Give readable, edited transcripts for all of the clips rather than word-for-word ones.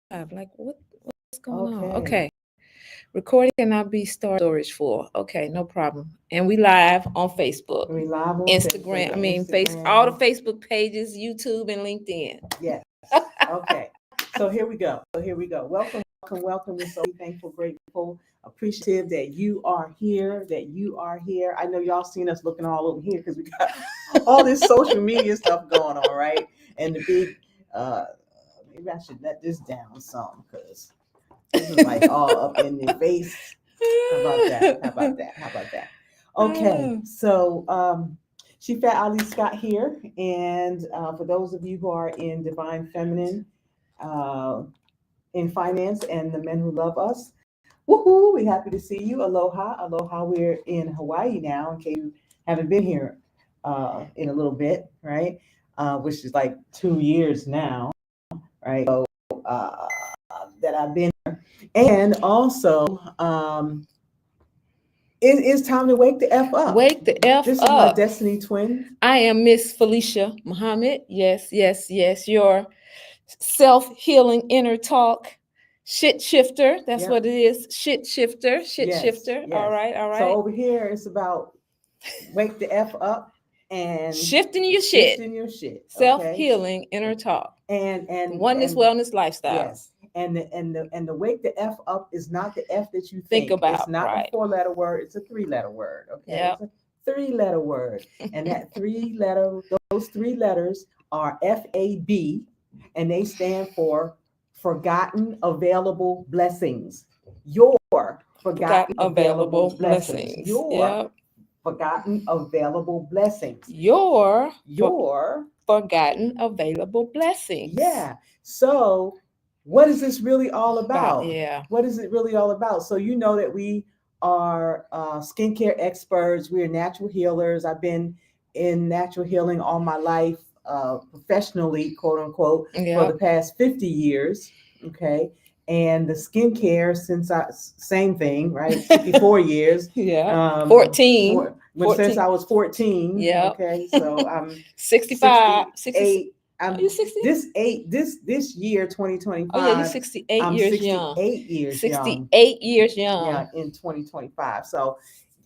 Like what's going on? Okay. Okay. Recording cannot be storage for. Okay, no problem. And we live on Facebook, We live on Facebook Instagram. I and mean, all the Instagram. Facebook pages, YouTube, and LinkedIn. Yes. Okay. So here we go. Welcome, welcome, welcome. We're so thankful, grateful, appreciative that you are here, I know y'all seen us looking all over here because we got all this social media stuff going on, right? And the big, uh, maybe I should let this down some because this is like all up in the face. How about that? Okay, so Shifat Ali Scott here, and for those of you who are in Divine Feminine, uh, in finance, and the men who love us, woohoo! We're happy to see you. Aloha, aloha. We're in Hawaii now, in case you haven't been here in a little bit, right? Which is like 2 years now, right? So that I've been here, and also it is time to wake the F up. Wake the F This up. is my destiny twin. I am Miss Felicia Muhammad. Yes, yes, yes. Your self-healing inner talk. Shit shifter. That's Yep. what it is. Shit shifter. Shit Yes, shifter. yes. All right, all right. So over here it's about wake the F up and shifting your shit. Okay? Self-healing inner talk. And oneness wellness lifestyle. Yes. And the wake the F up is not the F that you Think about, It's not right. a 4-letter word, it's a 3-letter word. Okay. Yep. It's a 3-letter word. And those 3 letters are F.A.B, and they stand for forgotten available blessings. Your forgotten available blessings. Your Yep. forgotten available blessings. Your Your forgotten available blessings. Yeah. So what is this really all about? Yeah. What is it really all about? So you know that we are skincare experts. We are natural healers. I've been in natural healing all my life, professionally, quote unquote, for the past 50 years. Okay. And the skincare same thing, right? 54 years. Yeah. 14. Since I was 14. Yeah. Okay. So I'm 65. 68. Are you 60? This year, 2025. Oh, yeah, you're 68 I'm years 68 young. years 68 years young. Yeah, in 2025. So,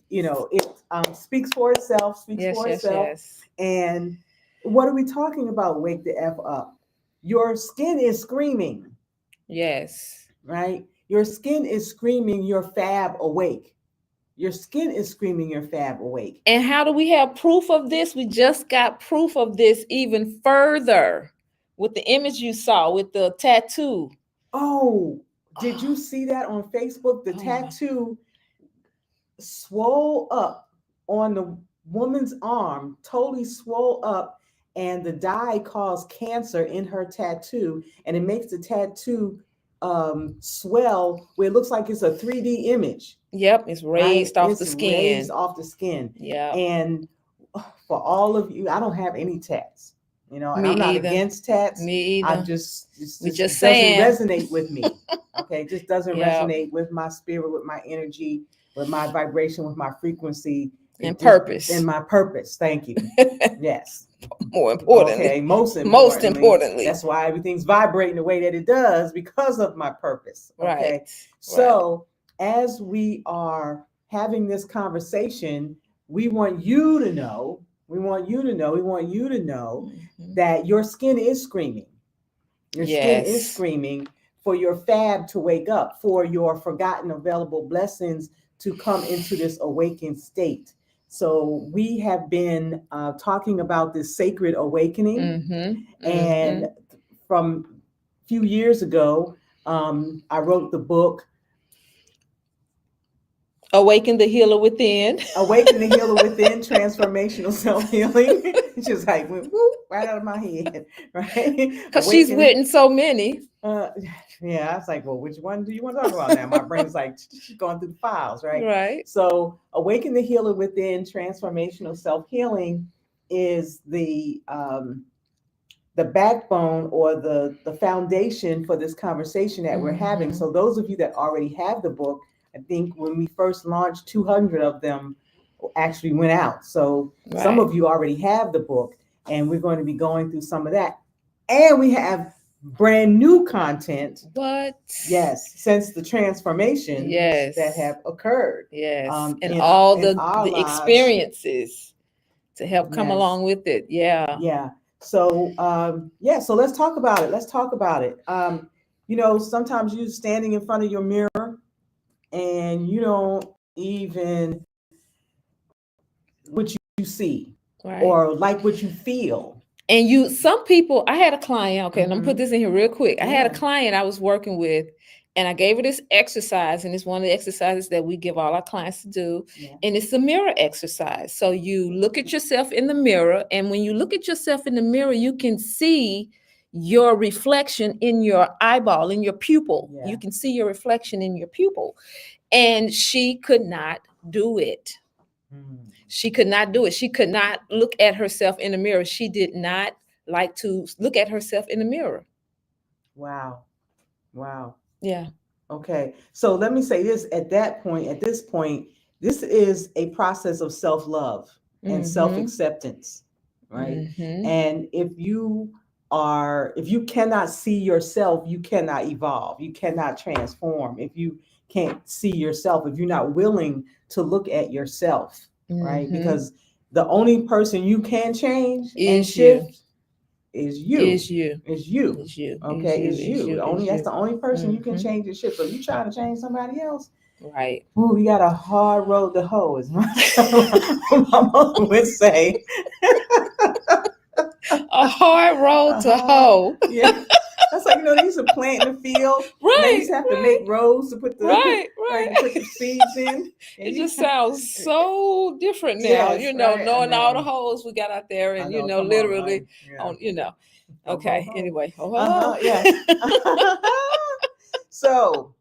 it speaks for itself. Yes. And what are we talking about? Wake the F up. Your skin is screaming. Yes. Right? Your skin is screaming your F.A.B awake. Your skin is screaming your F.A.B awake. And how do we have proof of this? We just got proof of this even further with the image you saw with the tattoo. Oh, did you see that on Facebook? The tattoo swole up on the woman's arm, totally swole up, and the dye caused cancer in her tattoo, and it makes the tattoo swell where it looks like it's a 3D image. Yep, it's raised off the skin. Raised off the skin. Yeah. And for all of you, I don't have any tats, and Me I'm not either. against tats. Me either. I just just doesn't resonate with me. Okay, it just doesn't Yep. resonate with my spirit, with my energy, with my vibration, with my frequency, and purpose. And my purpose. Thank you. Yes. More importantly. Okay, most importantly. That's why everything's vibrating the way that it does, because of my purpose. Okay. Right. So as we are having this conversation, we want you to know that your skin is screaming. Your skin is screaming for your F.A.B to wake up, for your forgotten available blessings to come into this awakened state. So we have been talking about this sacred awakening. And from a few years ago, I wrote the book, Awaken the Healer Within. Awaken the Healer Within, Transformational Self-Healing. It just like went whoop, right out of my head, right? Because she's written so many. Yeah, I was like, well, which one do you want to talk about now? My brain's like going through the files, right? Right. So Awaken the Healer Within, Transformational Self-Healing is the backbone or the foundation for this conversation that we're having. So those of you that already have the book, I think when we first launched, 200 of them actually went out. So some of you already have the book, and we're going to be going through some of that. And we have brand new content. What? Yes, since the transformations Yes. that have occurred. Yes. And in all in our the lives. experiences to help come Yes. along with it. Yeah. Yeah. So so let's talk about it. Let's talk about it. Sometimes you're standing in front of your mirror and you don't even what you see Right. or like what you feel. And some people, I had a client, okay, and I'm gonna put Mhm. this in here real quick. I had a Yeah. client I was working with, and I gave her this exercise, and it's one of the exercises that we give all our clients to do. Yeah. And it's a mirror exercise. So you look at yourself in the mirror, and when you look at yourself in the mirror, you can see your reflection in your eyeball, in your pupil. Yeah. You can see your reflection in your pupil. And she could not do it. She could not do it. She could not look at herself in the mirror. She did not like to look at herself in the mirror. Wow. Wow. Yeah. Okay. So let me say this at this point, this is a process of self-love and self-acceptance, right? Mm-hmm. And if you cannot see yourself, you cannot evolve, you cannot transform. If you can't see yourself, if you're not willing to look at yourself, right? Because the only person you can change and shift is you. Is you. Is you. Is you. Okay, Is is you. That's the only person you can change your shit. So you trying to change somebody else. Right. Ooh, we got a hard road to hoe, as my mother would say. A hard road to hoe. Yeah. That's like, they used to plant in the field. Right. They used to have to make rows to put the put your seeds in. It just sounds so different now. Yes, Knowing all the holes we got out there, and literally on. Okay. Anyway. Yeah. So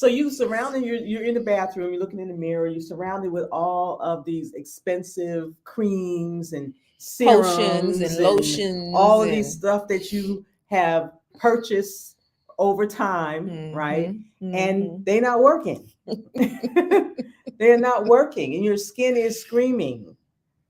you surrounding you're in the bathroom, you're looking in the mirror, you're surrounded with all of these expensive creams and serums potions and lotions, all of these stuff that you have purchased over time, right? And they're not working. They're not working, and your skin is screaming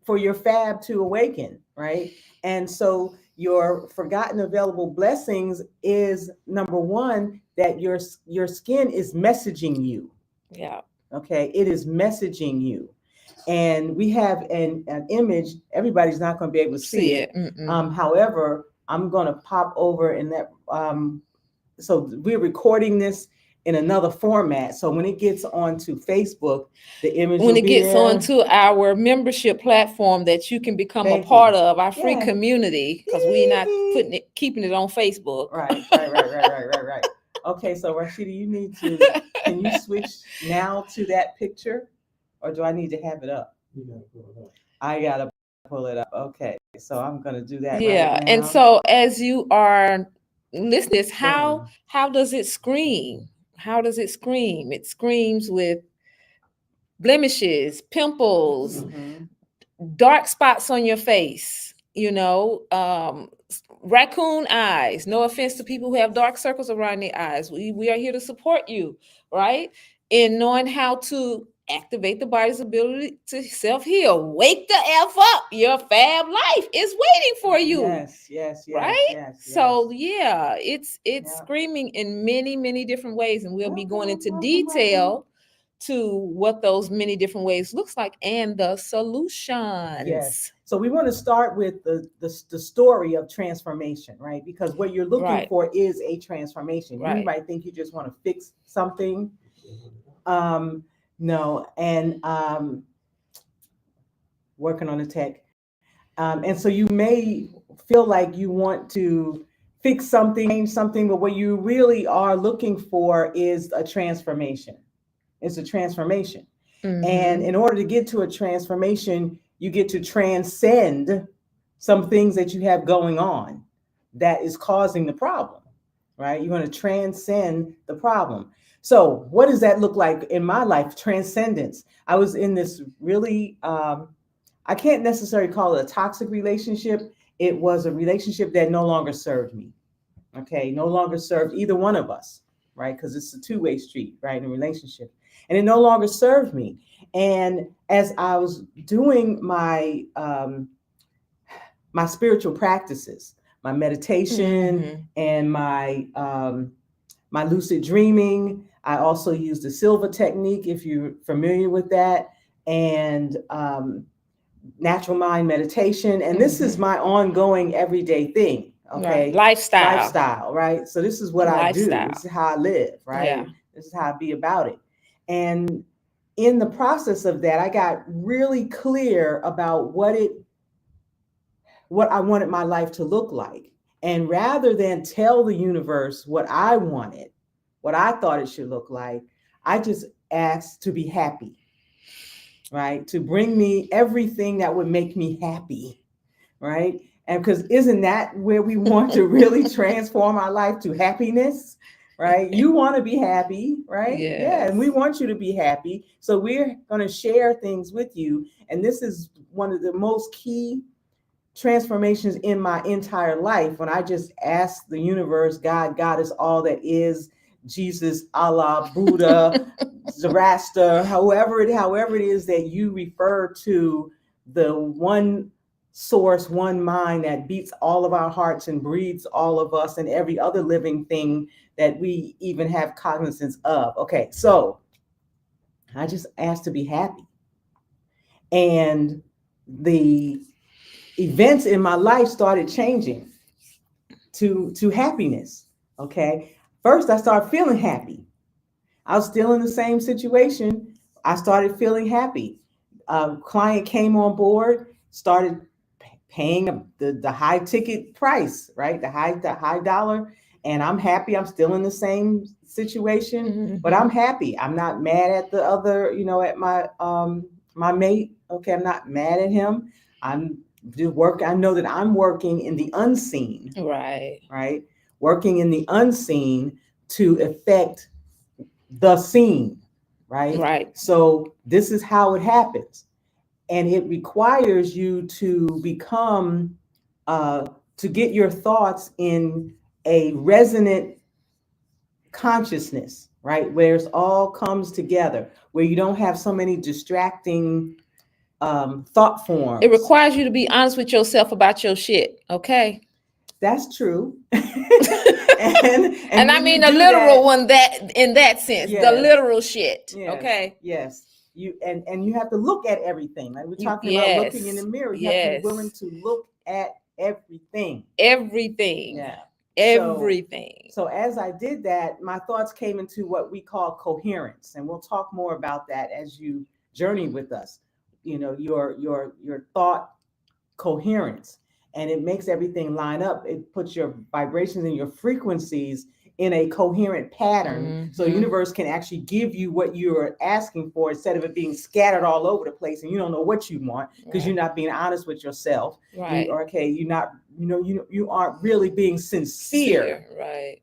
for your F.A.B to awaken, right? And so your forgotten available blessings is number one, that your skin is messaging you. Yeah. Okay, it is messaging you. And we have an image. Everybody's not going to be able to see it. However, I'm going to pop over in that. So we're recording this in another format. So when it gets onto Facebook, the image when will it be gets there. onto our membership platform that you can become a part of, our free community, because we're not keeping it on Facebook. Right. Okay, so Rashida, you need to. Can you switch now to that picture, or do I need to have it up? You gotta pull it up. I gotta pull it up. Okay, so I'm gonna do that. Yeah, right now. And so as you are listening, how does it scream? How does it scream? It screams with blemishes, pimples, dark spots on your face, raccoon eyes. No offense to people who have dark circles around their eyes. We are here to support you, right? In knowing how to activate the body's ability to self-heal. Wake the F up. Your F.A.B life is waiting for you. Yes. Right? Yes. So yeah, it's screaming in many, many different ways. And we'll be going into detail to what those many different ways looks like and the solutions. Yes. So we want to start with the story of transformation, right? Because what you're looking for is a transformation. You might think you just want to fix something. No, and working on the tech. And so you may feel like you want to fix something, change something, but what you really are looking for is a transformation. It's a transformation. And in order to get to a transformation, you get to transcend some things that you have going on that is causing the problem, right? You want to transcend the problem. So what does that look like in my life? Transcendence. I was in this really, I can't necessarily call it a toxic relationship. It was a relationship that no longer served me. Okay, no longer served either one of us, right? Because it's a two-way street, right, in a relationship. And it no longer served me. And as I was doing my my spiritual practices, my meditation Mhm. and my lucid dreaming. I also use the silver technique, if you're familiar with that, and natural mind meditation. And this is Mhm. my ongoing everyday thing. Right. Okay. Lifestyle. Lifestyle, right? So this is what I do. Lifestyle. This is how I live, Yeah. right? This is how I be about it. And in the process of that, I got really clear about what I wanted my life to look like. And rather than tell the universe what I wanted, what I thought it should look like, I just asked to be happy, right? To bring me everything that would make me happy, right? And because isn't that where we want to really transform our life to happiness, right? You want to be happy, right? Yeah, and we Yes. want you to be happy. So we're going to share things with you. And this is one of the most key transformations in my entire life when I just asked the universe, God, God is all that is, Jesus, Allah, Buddha, Zoroaster, however it is that you refer to the one source, one mind that beats all of our hearts and breathes all of us and every other living thing that we even have cognizance of. Okay, so I just asked to be happy. And the events in my life started changing to happiness. Okay. First, I started feeling happy. I was still in the same situation. I started feeling happy. A client came on board, started paying the high ticket price, right? The high dollar. And I'm happy. I'm still in the same situation, but I'm Mhm. happy. I'm not mad at the other, at my mate. Okay, I'm not mad at him. I'm do work. I know that I'm working in the unseen, Right. right? Working in the unseen to affect the seen, right? Right. So this is how it happens. And it requires you to become, uh, to get your thoughts in a resonant consciousness, right? Where it all comes together, where you don't have so many distracting thought It forms. requires you to be honest with yourself about your shit, okay? That's true. and And I when mean you the do literal that, one, that in that sense, the yes, literal shit, yes, okay? yes. And you have to look at everything. Like we're talking about looking in the Yes. mirror. You have to be willing Yes. to look at everything. Everything. Yeah. So Everything. so as I did that, my thoughts came into what we call coherence. And we'll talk more about that as you journey with us. Your thought coherence, and it makes everything line up. It puts your vibrations and your frequencies in a coherent pattern, so the Mm-hmm. universe can actually give you what you're asking for instead of it being scattered all over the place and you don't know what you want because you're Right. not being honest with yourself. Right. You're not, you aren't really being sincere Seer. Right.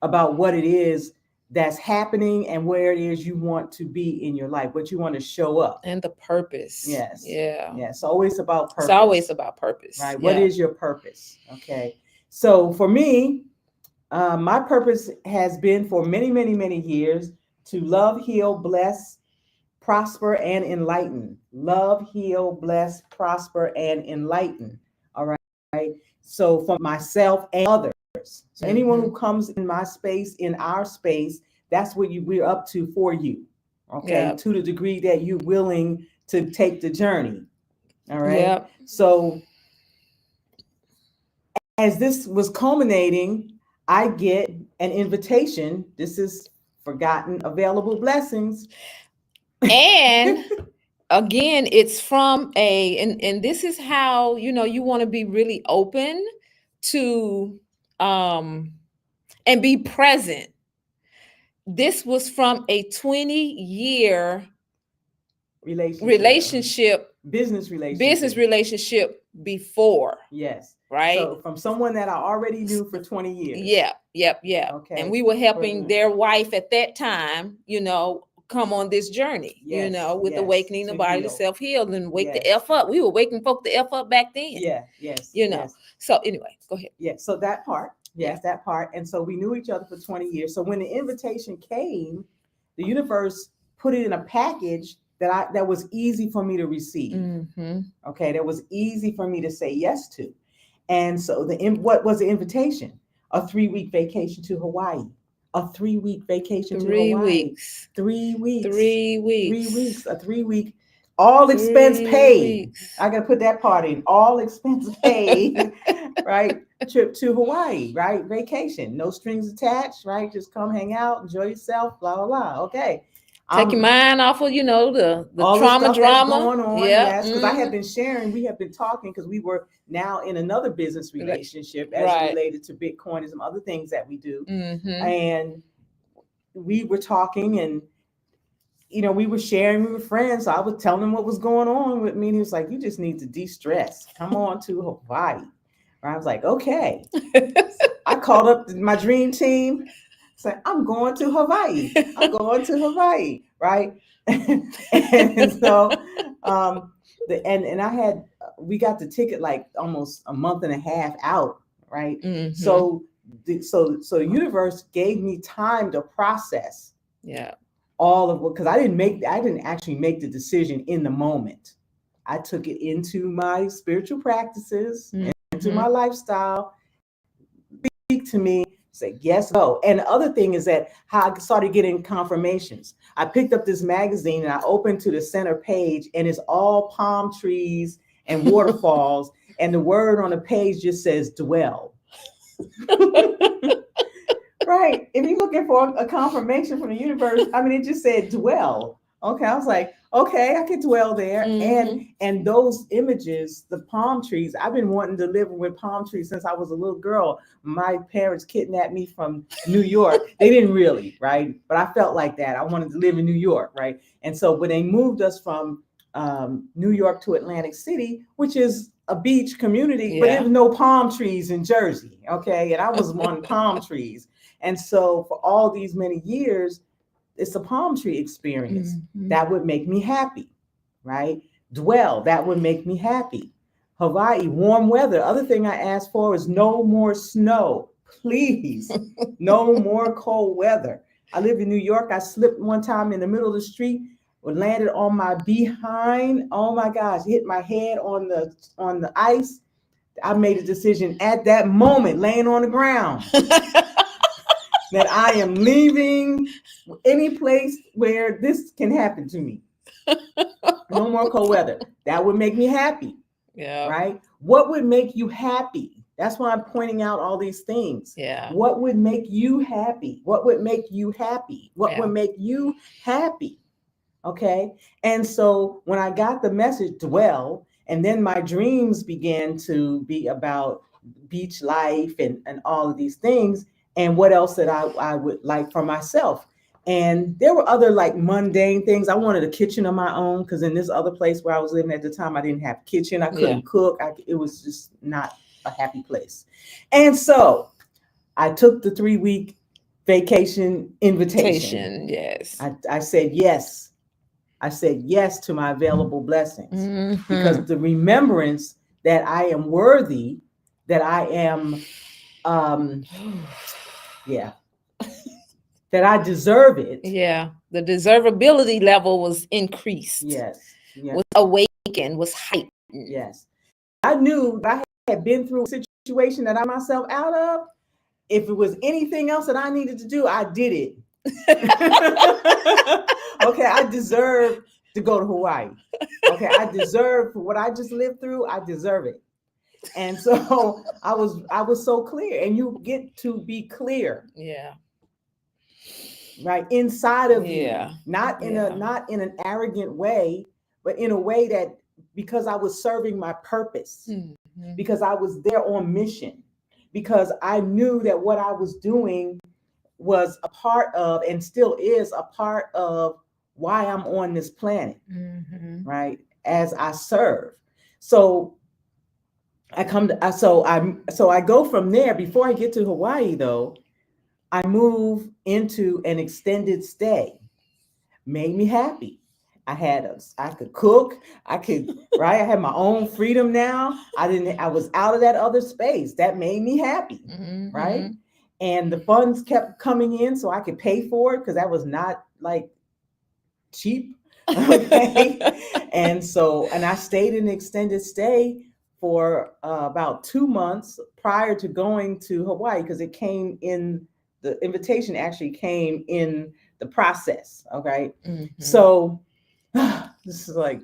about what it is that's happening and where it is you want to be in your life, what you want to show up. And the purpose. Yes. Yeah. Yes. Always about It's always purpose, about purpose. right? What Yeah. is your purpose? Okay. So for me, my purpose has been for many, many, many years to love, heal, bless, prosper, and enlighten. Love, heal, bless, prosper, and enlighten. All right. So for myself and others. So anyone who Mm-hmm. comes in my space, in our space, that's what we're up to for you. Okay. Yeah. To the degree that you're willing to take the journey. All right. Yeah. So as this was culminating, I get an invitation. This is forgotten available blessings. And again, it's from and this is how you want to be really open to um and be present. This was from a 20-year Relationship, relationship, business business relationship. relationship before, Yes. right? So from someone that I already knew for 20 years. Yep, yep, yep. And Okay. we were helping For their wife at that time, come on this journey, yes, with yes, awakening the to body to heal. self-heal and wake the Yes. F up. We were waking folk the F up back then, Yeah, yes, you know. yes. So anyway, go ahead. Yeah, so that part, Yeah. yes, that part. And so we knew each other for 20 years. So when the invitation came, the universe put it in a package that was easy for me to receive. Mm-hmm. Okay, that was easy for me to say yes to. And so what was the invitation? A 3-week vacation to Hawaii. A 3-week vacation to Three Hawaii. weeks. 3 weeks. 3 weeks. A 3-week, all expense 3 weeks. paid. I gotta put that part in. All expense paid, right? Trip to Hawaii, right? Vacation, no strings attached, right? Just come hang out, enjoy yourself, blah blah blah. Okay. Take your mind off of, the All the trauma stuff that's drama. going on, Yeah. yes, because I have been sharing, we have been talking because we were now in another business relationship as it Right. related to Bitcoin and some other things that we do. Mm-hmm. And we were talking and we were sharing, we were friends. So I was telling him what was going on with me. And he was like, you just need to de-stress. Come on to Hawaii. I was like, okay. I called up my dream team. Said, I'm going to Hawaii. I'm going to Hawaii. Right. And so we got the ticket like almost a month and a half out. Right. Mm-hmm. So the universe gave me time to process. Yeah. All of what, because I didn't actually make the decision in the moment. I took it into my spiritual practices, into my lifestyle. Speak to me, say yes, go. And the other thing is that how I started getting confirmations. I picked up this magazine and I opened to the center page, and it's all palm trees and waterfalls, and the word on the page just says dwell. Right. If you're looking for a confirmation from the universe, it just said dwell. Okay. I was like, okay, I can dwell there. And those images, the palm trees, I've been wanting to live with palm trees since I was a little girl. My parents kidnapped me from New York. They didn't really, right? But I felt like that. I wanted to live in New York, right? And so when they moved us from New York to Atlantic City, which is a beach community, but there was no palm trees in Jersey. Okay. And I was wanting palm trees. And so for all these many years, it's a palm tree experience that would make me happy, right? Dwell, that would make me happy. Hawaii, warm weather. Other thing I asked for is no more snow, please. No more cold weather. I live in New York. I slipped one time in the middle of the street, landed on my behind. Oh my gosh, hit my head on the ice. I made a decision at that moment, laying on the ground. That I am leaving any place where this can happen to me. No more cold weather. That would make me happy. Yeah. Right? What would make you happy? That's why I'm pointing out all these things. Yeah. What would make you happy? What would make you happy? What would make you happy? Okay. And so when I got the message, dwell, and then my dreams began to be about beach life and all of these things. And what else that I would like for myself. And there were other like mundane things. I wanted a kitchen of my own because in this other place where I was living at the time, I didn't have a kitchen. I couldn't cook. It was just not a happy place. And so I took the 3-week vacation invitation. Yes. I said yes. I said yes to my available blessings because the remembrance that I am worthy, that I am that I deserve it. Yeah. The deservability level was increased. Yes. Was awakened, was heightened. Yes. I knew that I had been through a situation that I myself out of. If it was anything else that I needed to do, I did it. Okay, I deserve to go to Hawaii. Okay, I deserve for what I just lived through, I deserve it. And so I was so clear, and you get to be clear. Yeah. Right inside of you, not in an arrogant way, but in a way that because I was serving my purpose, because I was there on mission, because I knew that what I was doing was a part of and still is a part of why I'm on this planet, right? As I serve. So I go from there. Before I get to Hawaii, though, I move into an extended stay. Made me happy. I could cook. I had my own freedom now. I was out of that other space. That made me happy, right? And the funds kept coming in so I could pay for it because that was not like cheap. Okay. And I stayed in an extended stay for about 2 months prior to going to Hawaii, because it came in, the invitation actually came in the process. Okay. So this is like,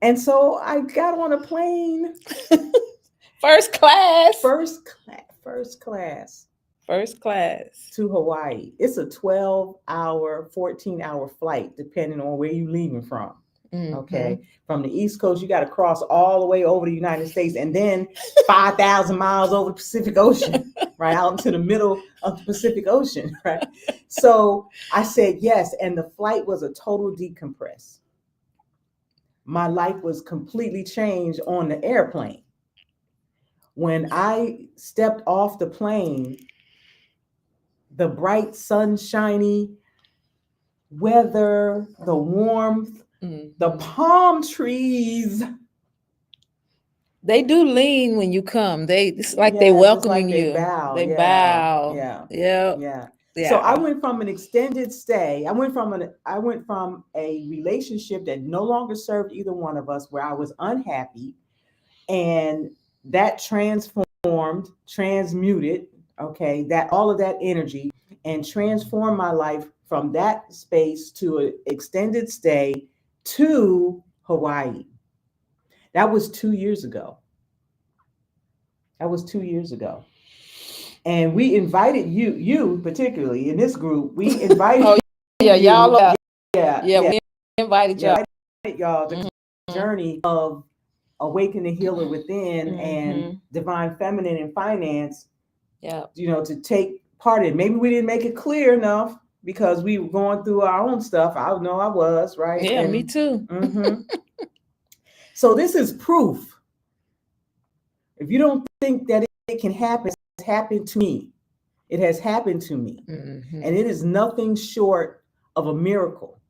and so I got on a plane. First class. First class. First class. To Hawaii. It's a 12-hour, 14-hour flight, depending on where you're leaving from. Okay. From the East Coast, you got to cross all the way over the United States and then 5,000 miles over the Pacific Ocean, right out into the middle of the Pacific Ocean, right? So I said yes, and the flight was a total decompress. My life was completely changed on the airplane. When I stepped off the plane, the bright, sunshiny weather, the warmth, the palm trees. They do lean when you come. It's like they welcoming you. They bow. They bow. Yeah. So I went from an extended stay. I went from a relationship that no longer served either one of us, where I was unhappy, and that transmuted, okay, that all of that energy, and transformed my life from that space to an extended stay to Hawaii. That was 2 years ago. And we invited you particularly in this group. We invited y'all. We invited y'all. The journey of Awaken the Healer Within and Divine Feminine in Finance. To take part in. Maybe we didn't make it clear enough because we were going through our own stuff. I know I was, right? Yeah, me too. So this is proof. If you don't think that it can happen, it's happened to me. It has happened to me. And it is nothing short of a miracle.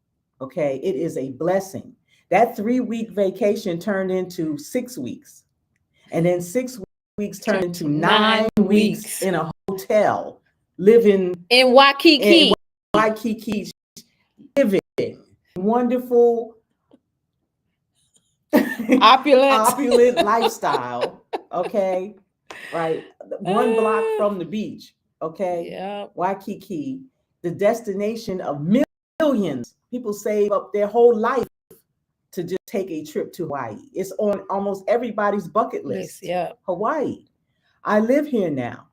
Okay. It is a blessing. That 3-week vacation turned into 6 weeks. And then 6 weeks turned into 9 weeks in a hotel, living in Waikiki. Living wonderful, opulent lifestyle. Okay. Right. 1 block from the beach. Okay. Yeah. Waikiki, the destination of millions. People save up their whole life to just take a trip to Hawaii. It's on almost everybody's bucket list. Yeah. Hawaii. I live here now.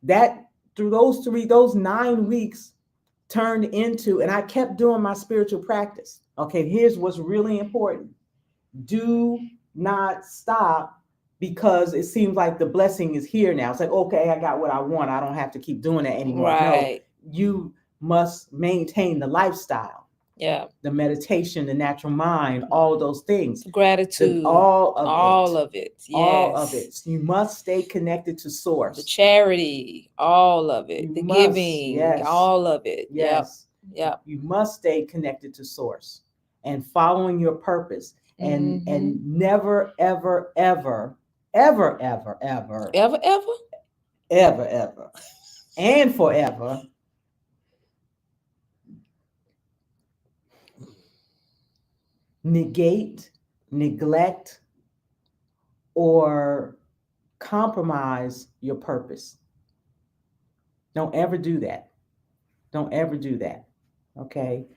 That through those 9 weeks turned into, and I kept doing my spiritual practice. Okay, here's what's really important. Do not stop because it seems like the blessing is here now. It's like, okay, I got what I want. I don't have to keep doing that anymore. Right. No, you must maintain the lifestyle. Yeah. The meditation, the natural mind, all of those things. Gratitude. All of it. Yes. All of it. You must stay connected to source. The charity, all of it. Giving, yes. All of it. Yes. Yep. You must stay connected to source and following your purpose. And never, ever, ever, ever, ever, ever, ever, ever, ever, ever, and forever negate, neglect, or compromise your purpose. Don't ever do that. Don't ever do that. Okay.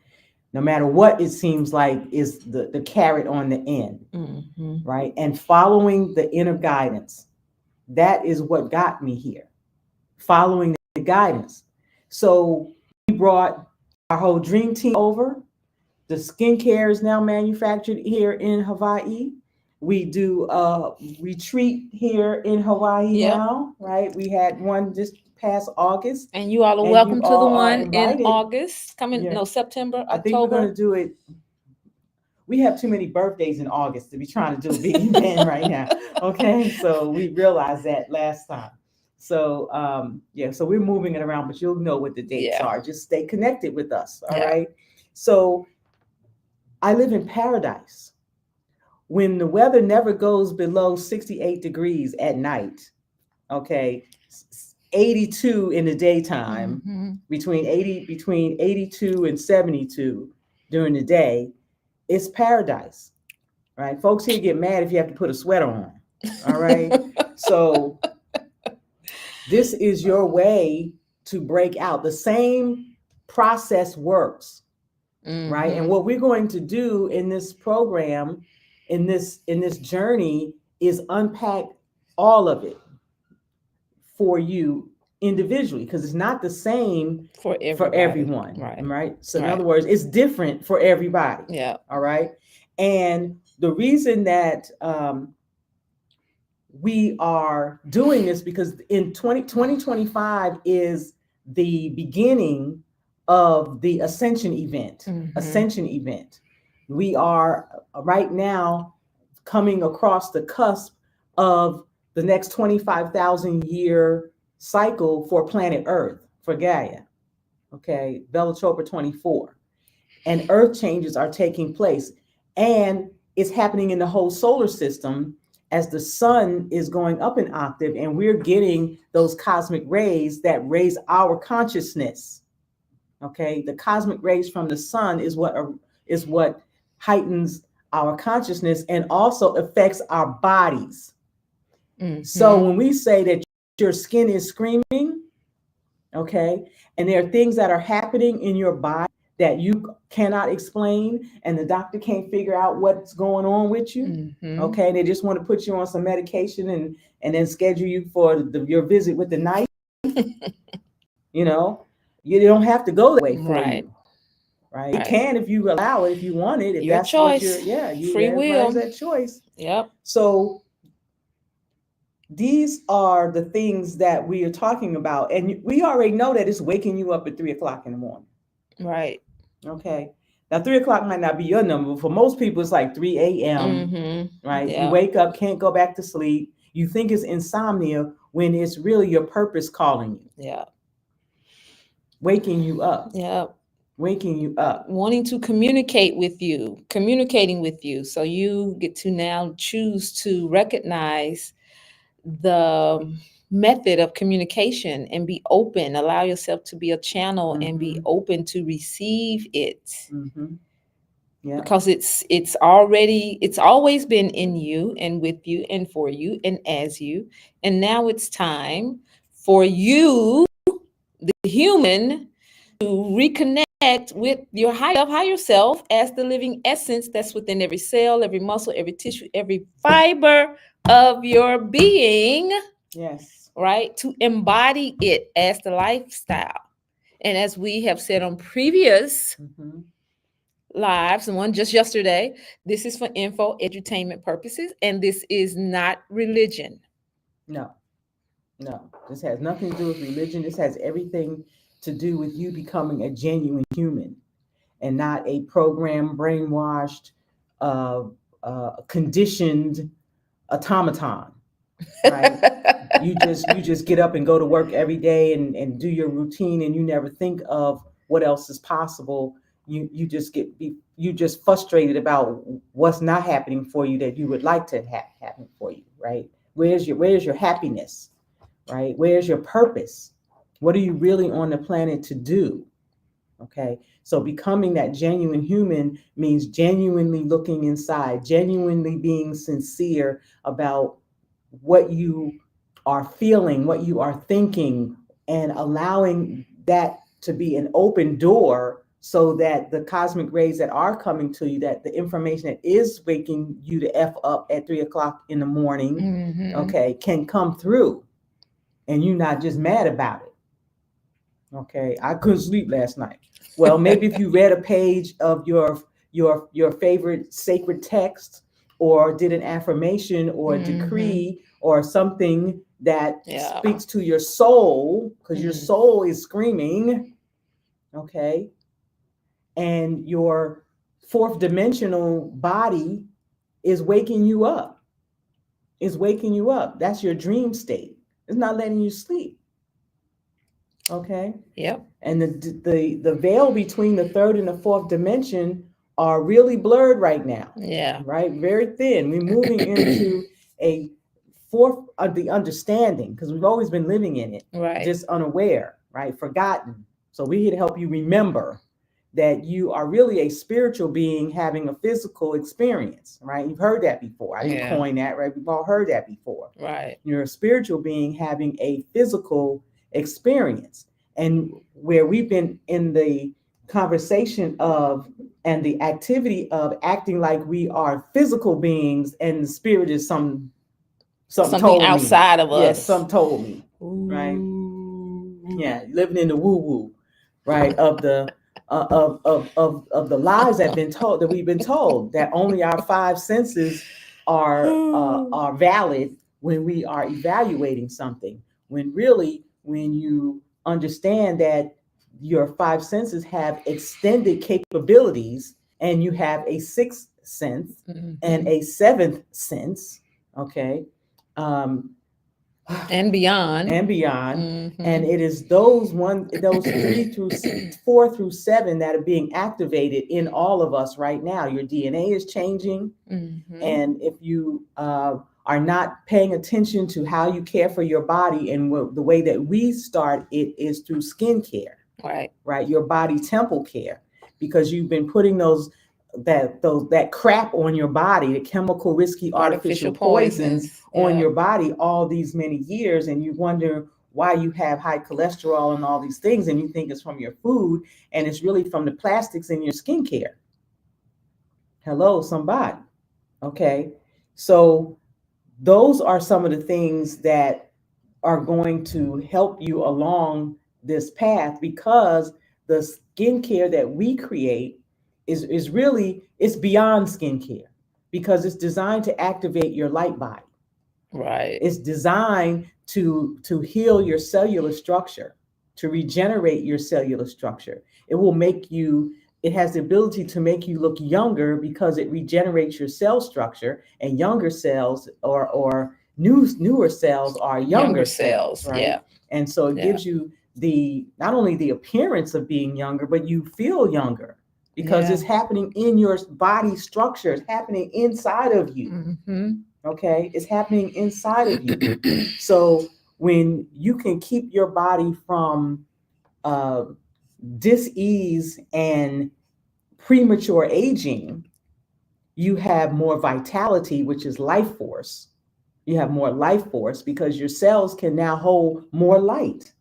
No matter what it seems like is the carrot on the end, right? And following the inner guidance. That is what got me here. Following the guidance. So we brought our whole dream team over. The skincare is now manufactured here in Hawaii. We do a retreat here in Hawaii now, right? We had one just past August. And you all are welcome to the one in August. September, October. I think we're going to do it. We have too many birthdays in August to be trying to do a big event right now. Okay, so we realized that last time. So so we're moving it around, but you'll know what the dates are. Just stay connected with us, all right? So I live in paradise. When the weather never goes below 68 degrees at night, okay, 82 in the daytime, between 82 and 72 during the day, it's paradise, right? Folks here get mad if you have to put a sweater on. All right. So this is your way to break out. The same process works, right? And Mm-hmm. what we're going to do in this program, in this journey, is unpack all of it for you individually, because it's not the same For for everybody. everyone, Right. right? So in Right. other words, it's different for everybody. Yeah. All right. And the reason that we are doing this, because in 2025 is the beginning of the ascension event. We are right now coming across the cusp of the next 25,000 year cycle for planet Earth, for Gaia. Okay, Velatropa 24. And Earth changes are taking place. And it's happening in the whole solar system as the sun is going up an octave, and we're getting those cosmic rays that raise our consciousness. Okay, the cosmic rays from the sun is what heightens our consciousness and also affects our bodies. So when we say that your skin is screaming, okay, and there are things that are happening in your body that you cannot explain, and the doctor can't figure out what's going on with you, okay, they just want to put you on some medication and then schedule you for your visit with the knife. You know, you don't have to go that way for Right. you, right? It can if you allow it, if you want it, if Your that's what you're, choice. yeah, you, Free everybody's will. that choice. Yep. So these are the things that we are talking about, and we already know that it's waking you up at 3 o'clock in the morning. Right. Okay. Now 3 o'clock might not be your number, but for most people it's like 3 a.m. Right? You Yeah. wake up, can't go back to sleep. You think it's insomnia when it's really your purpose calling you, Yeah. waking you up, Yeah. waking you up. Wanting to communicate with you, communicating with you. So you get to now choose to recognize the method of communication and be open, allow yourself to be a channel and be open to receive it. Yeah. Because it's always been in you and with you and for you and as you, and now it's time for you, the human, to reconnect with your higher self as the living essence that's within every cell, every muscle, every tissue, every fiber of your being. Yes. Right, to embody it as the lifestyle. And as we have said on previous lives, and one just yesterday, this is for info edutainment purposes, and this is not religion. No, no. This has nothing to do with religion. This has everything to do with you becoming a genuine human and not a program brainwashed, conditioned automaton, right? You just get up and go to work every day and do your routine, and you never think of what else is possible. You just frustrated about what's not happening for you that you would like to have happen for you, right? Where's your happiness, right? Where's your purpose? What are you really on the planet to do? Okay. So becoming that genuine human means genuinely looking inside, genuinely being sincere about what you are feeling, what you are thinking, and allowing that to be an open door so that the cosmic rays that are coming to you, that the information that is waking you to F up at 3 o'clock in the morning, okay, can come through and you're not just mad about it. Okay, I couldn't sleep last night. Well, maybe if you read a page of your favorite sacred text, or did an affirmation or a decree or something that speaks to your soul, because your soul is screaming, okay, and your fourth dimensional body is waking you up. Is waking you up. That's your dream state. It's not letting you sleep. Okay. Yep. And the veil between the third and the fourth dimension are really blurred right now. Yeah. Right? Very thin. We're moving into a fourth of the understanding, because we've always been living in it, Right. just unaware, right? Forgotten. So we're here to help you remember. that you are really a spiritual being having a physical experience, right? You've heard that before. I didn't coin that, right? We've all heard that before. Right. You're a spiritual being having a physical experience. And where we've been in the conversation of and the activity of acting like we are physical beings and the spirit is something told outside me. of us. Yeah, some told me. Ooh. Right? Yeah, living in the woo-woo, right? Of the of the lies that we've been told that only our five senses are valid when we are evaluating something. When really, when you understand that your five senses have extended capabilities, and you have a sixth sense and a seventh sense, okay, and beyond, and it is those 4 through 7 that are being activated in all of us right now. Your DNA is changing, and if you are not paying attention to how you care for your body, and the way that we start it is through skin care, right, your body temple care, because you've been putting that crap on your body, the chemical, risky, artificial poisons on your body all these many years, and you wonder why you have high cholesterol and all these things, and you think it's from your food, and it's really from the plastics in your skincare. Hello, somebody. Okay, so those are some of the things that are going to help you along this path, because the skincare that we create is really, it's beyond skincare, because it's designed to activate your light body. Right. It's designed to heal your cellular structure, to regenerate your cellular structure. It has the ability to make you look younger, because it regenerates your cell structure, and younger cells or newer cells are younger cells, right? Yeah. And so it gives you not only the appearance of being younger, but you feel younger, because it's happening in your body structure. It's happening inside of you. Okay, it's happening inside of you. So when you can keep your body from dis-ease and premature aging, you have more vitality, which is life force. You have more life force because your cells can now hold more light.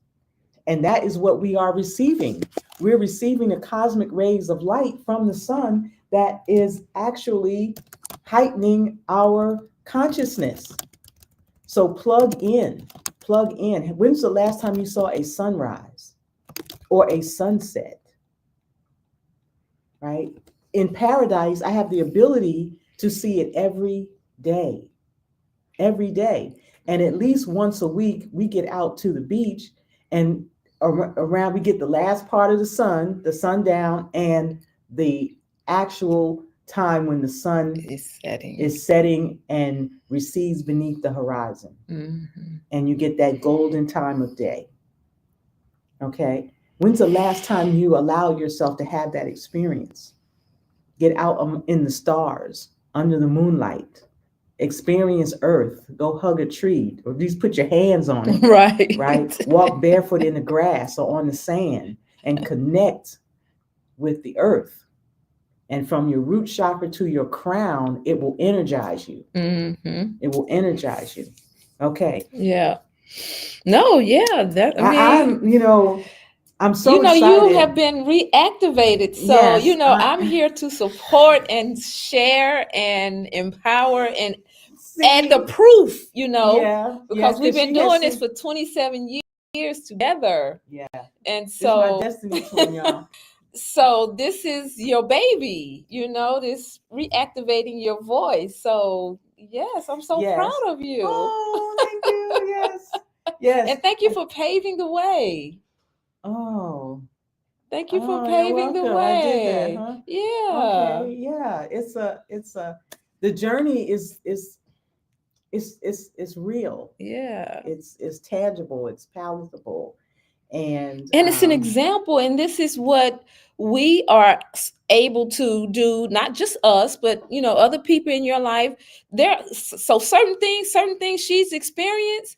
And that is what we are receiving. We're receiving the cosmic rays of light from the sun that is actually heightening our consciousness. So plug in. When's the last time you saw a sunrise or a sunset? Right? In paradise, I have the ability to see it every day. Every day. And at least once a week, we get out to the beach, and around we get the last part of the sundown, and the actual time when the sun is setting and recedes beneath the horizon. And you get that golden time of day. Okay. When's the last time you allowed yourself to have that experience? Get out in the stars, under the moonlight, experience Earth, go hug a tree, or at least put your hands on it. Right. Walk barefoot in the grass or on the sand and connect with the earth. And from your root chakra to your crown, it will energize you. It will energize you. Okay. Yeah. No, yeah. That I'm so excited. You have been reactivated. So, yes, I'm here to support and share and empower and add the proof, because we've been doing this for 27 years together. Yeah. And so it's my destiny twin, y'all. So this is your baby, this reactivating your voice. So yes, I'm so proud of you. Oh, thank you. Yes. Yes. And thank you for paving the way. Oh. Thank you for paving the way. I did that, huh? Yeah. Okay. Yeah. It's the journey is real. Yeah. It's tangible. It's palatable. And it's an example. And this is what we are able to do, not just us, but other people in your life. So certain things she's experienced,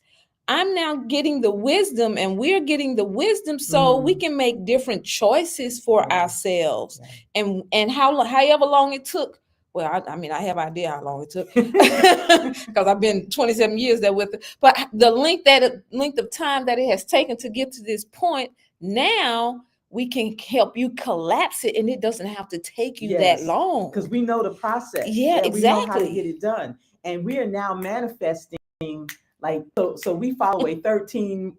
I'm now getting the wisdom, and we're getting the wisdom so we can make different choices for ourselves. And however long it took. Well, I mean, I have idea how long it took because I've been 27 years there with it. But the length of time that it has taken to get to this point, now we can help you collapse it, and it doesn't have to take you that long because we know the process. Yeah, exactly. We know how to get it done, and we are now manifesting. Like so we follow a 13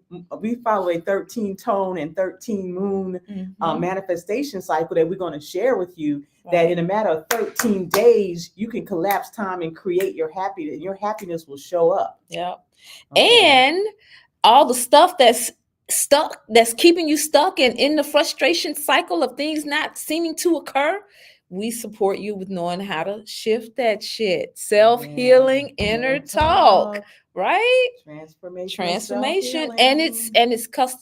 tone and 13 moon manifestation cycle that we're going to share with you, that in a matter of 13 days you can collapse time and create your happiness, and your happiness will show up. And all the stuff that's keeping you stuck and in the frustration cycle of things not seeming to occur, we support you with knowing how to shift that shit. Self-healing inner talk. Right? Transformation. And it's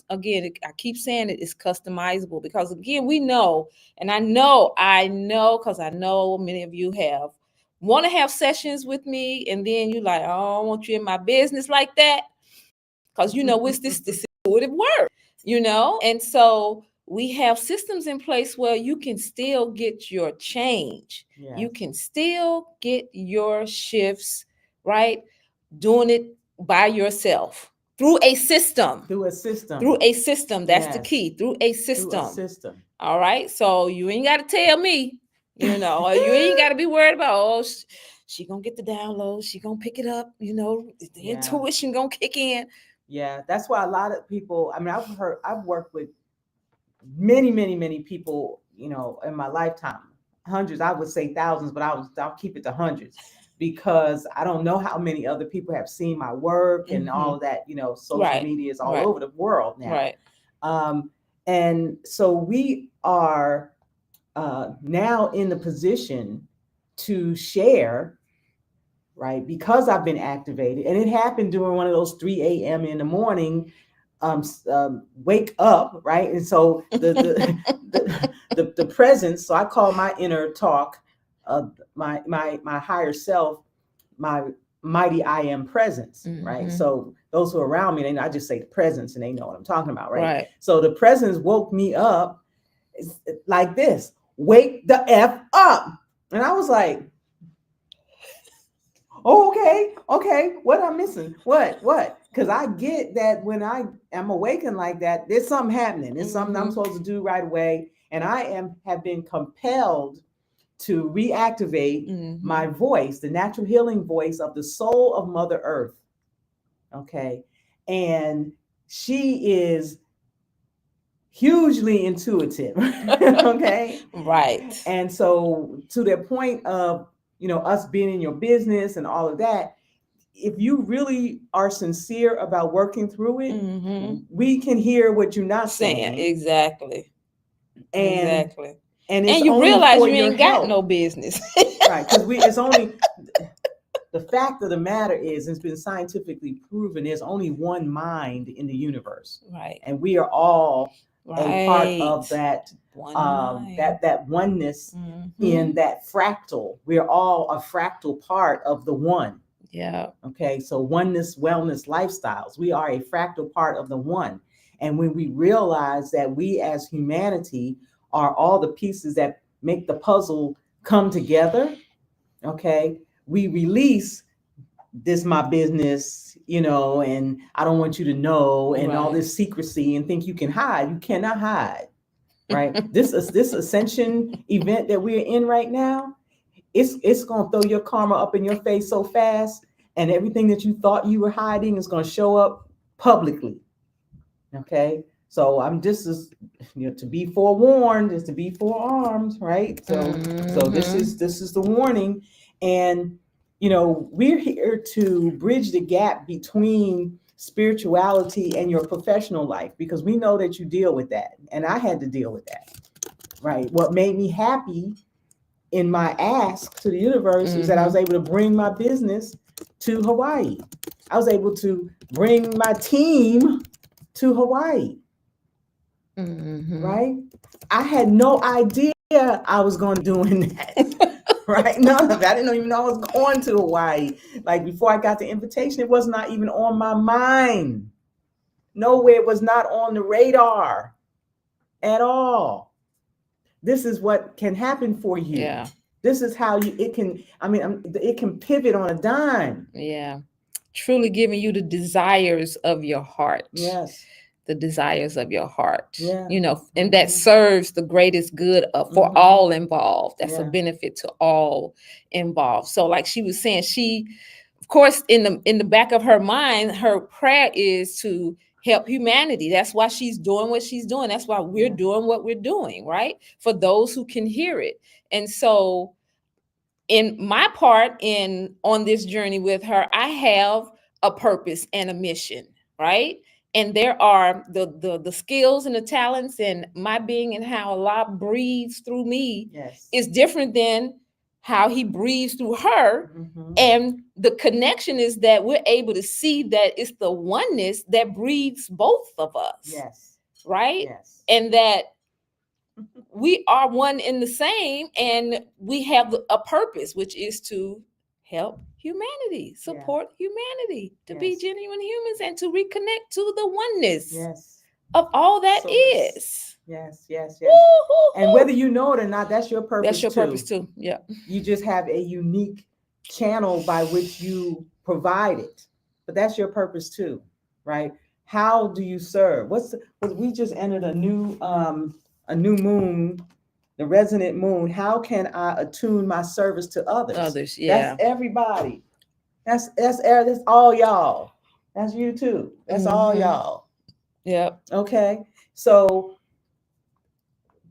again, I keep saying it's customizable, because again, we know, and I know because I know many of you want to have sessions with me, and then you like, oh, I don't want you in my business like that, because it's this intuitive work, and so we have systems in place where you can still get your change. You can still get your shifts, right? Doing it by yourself through a system. That's the key. Through a system. All right. So you ain't got to tell me, you ain't got to be worried about, oh, she gonna get the download, she gonna pick it up, the intuition gonna kick in. That's why a lot of people, I mean, I've worked with many people, in my lifetime, hundreds, I would say thousands, but I'll keep it to hundreds, because I don't know how many other people have seen my work and all of that. Social media is all over the world now. And so we are now in the position to share, right? Because I've been activated, and it happened during one of those 3 a.m. in the morning wake up, right? And so the presence. So I call my inner talk, my higher self, my mighty I am presence, right? So those who are around me, I just say the presence, and they know what I'm talking about, right? So the presence woke me up like this: wake the F up. And I was like, oh, okay, what I'm missing? What? Because I get that when I am awakened like that, there's something happening. There's something I'm supposed to do right away. And I have been compelled to reactivate my voice, the natural healing voice of the soul of Mother Earth. Okay. And she is hugely intuitive. Okay. Right. And so to the point of, us being in your business and all of that, if you really are sincere about working through it, we can hear what you're not saying. Exactly. And it's you only realize you ain't got no business. Right. Because it's only the fact of the matter is, it's been scientifically proven, there's only one mind in the universe. Right. And we are all a part of that that oneness in that fractal. We're all a fractal part of the one. Yeah. Okay. So oneness, wellness, lifestyles. We are a fractal part of the one. And when we realize that we as humanity are all the pieces that make the puzzle come together, okay, we release this my business, and I don't want you to know, and all this secrecy, and think you can hide. You cannot hide, right? This ascension event that we're in right now, it's going to throw your karma up in your face so fast, and everything that you thought you were hiding is going to show up publicly. Okay. So I'm just to be forewarned is to be forearmed, right? So this is the warning. And we're here to bridge the gap between spirituality and your professional life, because we know that you deal with that, and I had to deal with that, right? What made me happy in my ask to the universe is that I was able to bring my business to Hawaii. I was able to bring my team to Hawaii. Right? I had no idea I was going to doing that. right? None of it. I didn't even know I was going to Hawaii. Like before I got the invitation, it was not even on my mind. Nowhere, it was not on the radar at all. This is what can happen for you. Yeah. This is how it can, it can pivot on a dime. Yeah. Truly giving you the desires of your heart. Yes. The desires of your heart. Yeah. And that serves the greatest good for all involved. That's a benefit to all involved. So like she was saying, she, of course, in the back of her mind, her prayer is to help humanity. That's why she's doing what she's doing. That's why we're doing what we're doing, right? For those who can hear it. And so in my part on this journey with her, I have a purpose and a mission, right? And there are the skills and the talents and my being and how Allah breathes through me is different than how he breathes through her. And the connection is that we're able to see that it's the oneness that breathes both of us. Right? And that we are one in the same, and we have a purpose, which is to help humanity, support humanity, to be genuine humans, and to reconnect to the oneness of all that is. Yes. Woo-hoo-hoo. And whether you know it or not, that's your purpose. That's your purpose too. Yeah. You just have a unique channel by which you provide it, but that's your purpose too, right? How do you serve? We just entered a new moon, the resonant moon. How can I attune my service to others? That's everybody. That's all y'all. That's you too. That's all y'all. Yep. Okay. So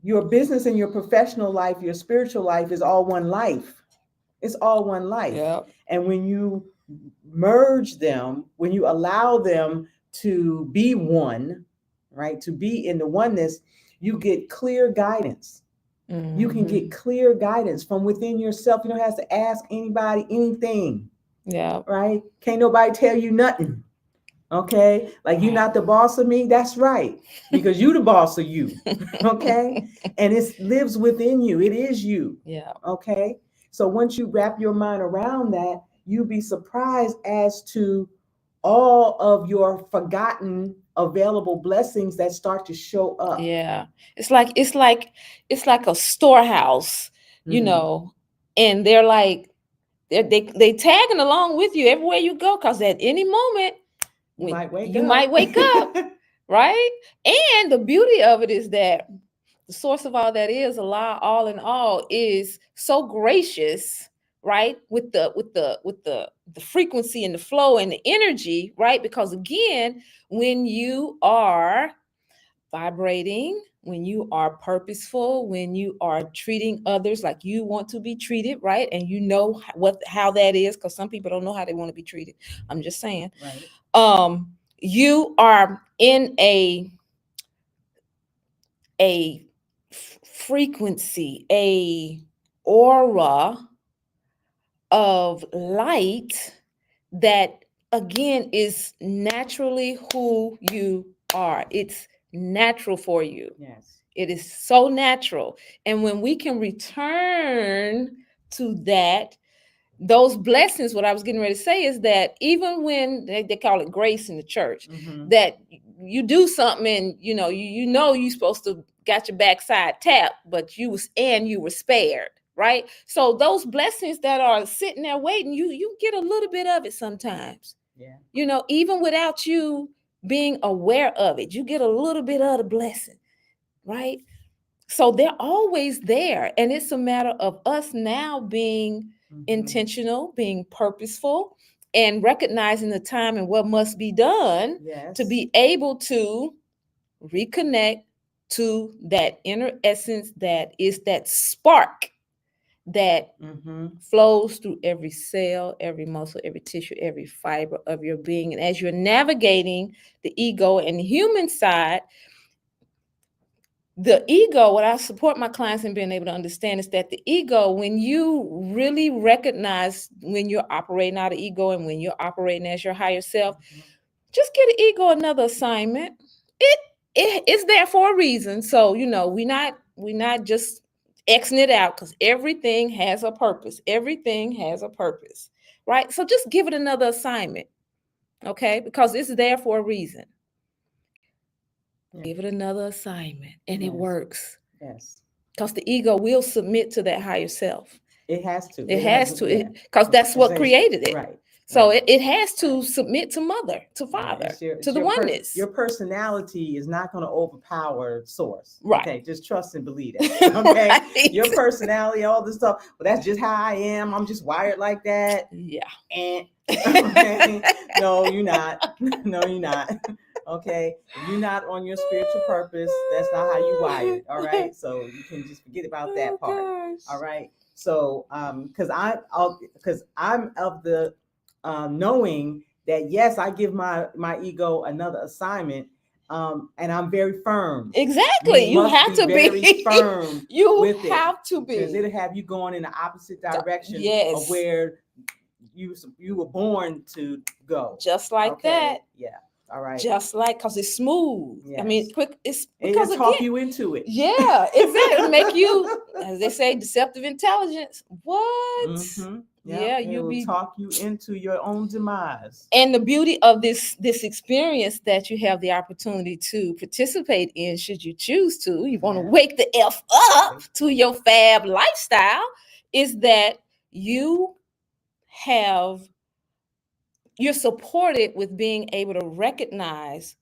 your business and your professional life, your spiritual life is all one life. It's all one life. Yep. And when you merge them, when you allow them to be one, right? To be in the oneness, you get clear guidance. You can get clear guidance from within yourself. You don't have to ask anybody anything. Yeah. Right? Can't nobody tell you nothing. Okay? Like you're not the boss of me. That's right. Because you the boss of you. Okay? And it lives within you. It is you. Yeah. Okay? So once you wrap your mind around that, you'll be surprised as to all of your forgotten available blessings that start to show up. Yeah. It's like a storehouse, and they're like they tagging along with you everywhere you go, because at any moment you might wake up. Right? And the beauty of it is that the source of all that is Allah, all in all, is so gracious, right? With the frequency and the flow and the energy, right? Because again, when you are vibrating, when you are purposeful, when you are treating others like you want to be treated, right? And you know how that is, because some people don't know how they want to be treated. I'm just saying. Right. You are in a frequency, a aura of light that again is naturally who you are. It's natural for you. Yes. It is so natural. And when we can return to that, those blessings, what I was getting ready to say is that even when they call it grace in the church, that you do something and you know you're supposed to got your backside tapped, but you were spared, right? So those blessings that are sitting there waiting, you get a little bit of it sometimes. Yeah. Even without you being aware of it, you get a little bit of the blessing, right? So they're always there, and it's a matter of us now being intentional, being purposeful, and recognizing the time and what must be done to be able to reconnect to that inner essence that is that spark that flows through every cell, every muscle, every tissue, every fiber of your being. And as you're navigating the ego and the human side, the ego, what I support my clients in being able to understand is that the ego, when you really recognize when you're operating out of ego and when you're operating as your higher self, just get the ego another assignment. It's there for a reason. So, we're not just Xing it out, because everything has a purpose. Everything has a purpose, right? So just give it another assignment, okay? Because it's there for a reason. Yeah. Give it another assignment, and it Yes. works. Yes. Because the ego will submit to that higher self. It has to. It has to, Yeah. because that's what Essentially. created it. Right. So Right. it has to submit to mother, to Yeah, father, it's to the oneness. your personality is not going to overpower source. Right. Okay, just trust and believe that. Okay, Right. your personality, all this stuff. Well, that's just how I am. I'm just wired like that. Yeah. And okay, no, you're not. No, you're not. Okay, if you're not on your spiritual purpose, that's not how you wired. All right, so you can just forget about that part. Gosh. All right. So, because I'm of the knowing that yes, I give my ego another assignment, and I'm very firm. Exactly. You have to very be firm. You with it, have to because be. it'll have you going in the opposite direction Yes. of where you were born to go. Just like Okay. that. Yeah. All right. Just like, because it's smooth. I mean, Yes. quick. It's It'll because talk again, you into it. yeah, exactly. It'll make you, as they say, deceptive intelligence. What? Mm-hmm. Yeah, it you'll will be. talk you into your own demise. And the beauty of this experience that you have the opportunity to participate in, should you choose to, you want to wake the F up to your F.A.B lifestyle, is that you're supported with being able to recognize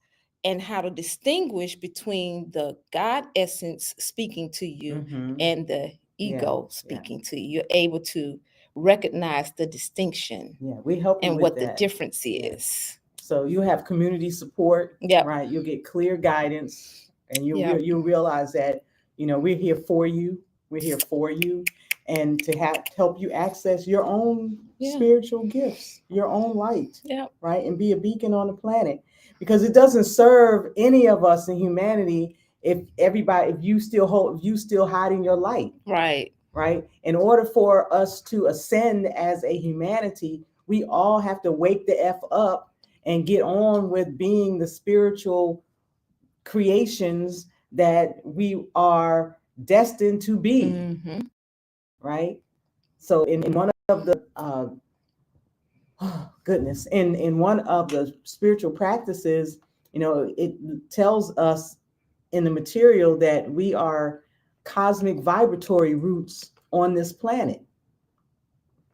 and how to distinguish between the God essence speaking to you and the ego speaking to you. You're able to recognize the distinction. Yeah, we help you and with what that. the difference is. So you have community support, Yep. right? You'll get clear guidance, and Yep. you'll realize that we're here for you. We're here for you, and to help you access your own spiritual gifts, your own light, right, and be a beacon on the planet. Because it doesn't serve any of us in humanity if you still hiding your light, Right. right? In order for us to ascend as a humanity, we all have to wake the F up and get on with being the spiritual creations that we are destined to be, right? So in one of the goodness, in one of the spiritual practices, it tells us in the material that we are cosmic vibratory roots on this planet.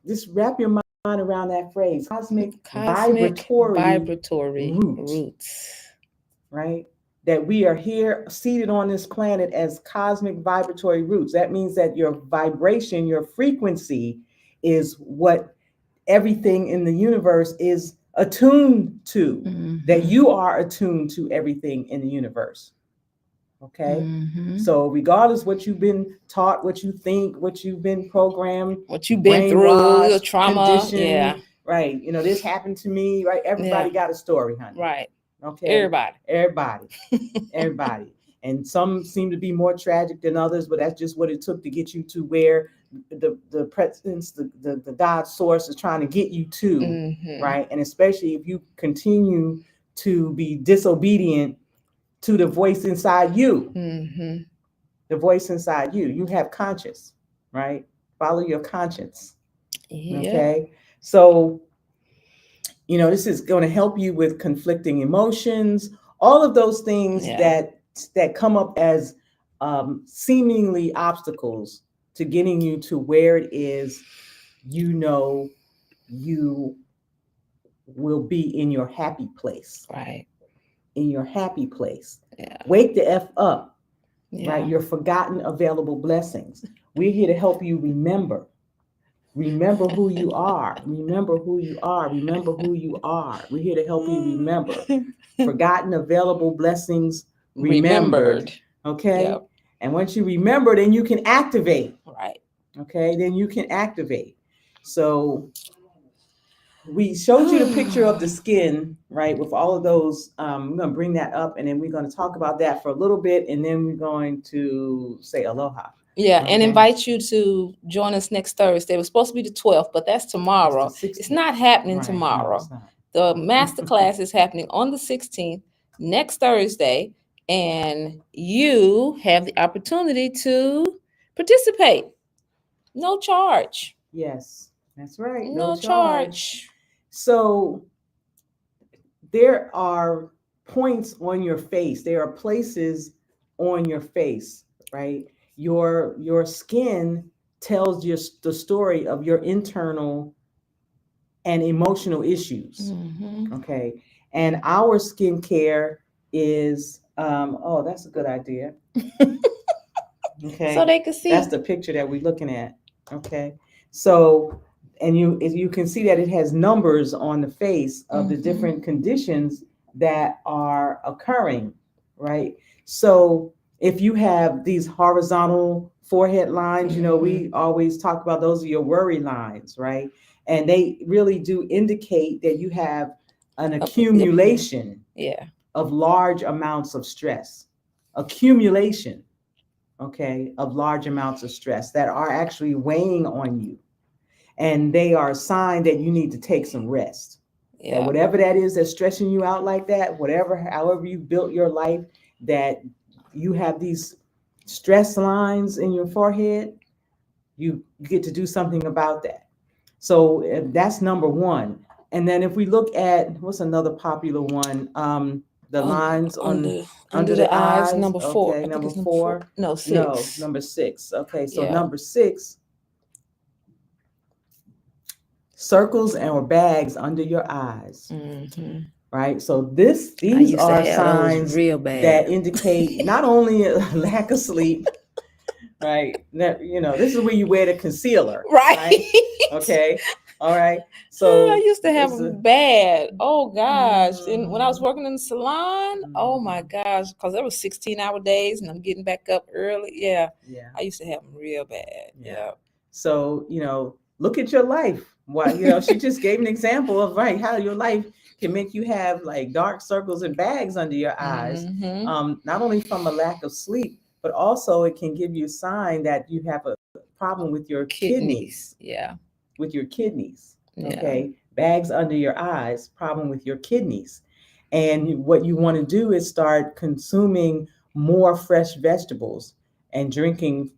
Just wrap your mind around that phrase, cosmic vibratory roots, right? That we are here seated on this planet as cosmic vibratory roots. That means that your vibration, your frequency is what everything in the universe is attuned to, that you are attuned to everything in the universe. Okay. So regardless what you've been taught, what you think, what you've been programmed, what you've been through, your trauma, right? This happened to me, right? Everybody got a story, honey. Right. Okay. Everybody. And some seem to be more tragic than others, but that's just what it took to get you to where the presence, the God source is trying to get you to, right? And especially if you continue to be disobedient to the voice inside you. The voice inside you. You have conscience, right? Follow your conscience. Okay. So, this is going to help you with conflicting emotions, all of those things that come up as seemingly obstacles to getting you to where it is you will be in your happy place. Right. In your happy place. Wake the F up. Right? Your forgotten available blessings. We're here to help you remember. Remember who you are. Remember who you are. Remember who you are. We're here to help you remember. Forgotten available blessings remembered. Okay? Yep. And once you remember, then you can activate. Right. Okay? Then you can activate. So we showed you the picture of the skin, right, with all of those. I'm going to bring that up, and then we're going to talk about that for a little bit, and then we're going to say aloha. Yeah, and invite you to join us next Thursday. It was supposed to be the 12th, but that's tomorrow. It's not happening tomorrow. No, the masterclass is happening on the 16th, next Thursday, and you have the opportunity to Participate. No charge. Yes, that's right. No No charge. charge. So there are points on your face. There are places on your face, right? Your skin tells you the story of your internal and emotional issues. Mm-hmm. Okay. And our skincare is oh, that's a good idea. Okay. So they could see. That's the picture that we're looking at. Okay. So and you can see that it has numbers on the face of the different conditions that are occurring, right? So if you have these horizontal forehead lines, we always talk about those are your worry lines, right? And they really do indicate that you have an accumulation of large amounts of stress. Accumulation, okay, of large amounts of stress that are actually weighing on you. And they are a sign that you need to take some rest. That whatever that is that's stressing you out like that, however you built your life, that you have these stress lines in your forehead, you get to do something about that. So that's number one. And then if we look at what's another popular one, the lines under the eyes. Number 4. Okay, I think number it's number 4. 4. No, 6. No, number 6. Okay, so number 6, circles or bags under your eyes. Mm-hmm. Right. So these are signs real bad that indicate not only a lack of sleep, right? That this is where you wear the concealer. Right. Okay. All right. So So I used to have them bad. Oh gosh. And when I was working in the salon, oh my gosh, because there was 16-hour days and I'm getting back up early. Yeah. I used to have them real bad. Yeah. So, look at your life. Why, she just gave an example of how your life can make you have like dark circles and bags under your eyes. Not only from a lack of sleep, but also it can give you a sign that you have a problem with your kidneys. With your kidneys. Okay. Bags under your eyes, problem with your kidneys. And what you want to do is start consuming more fresh vegetables and drinking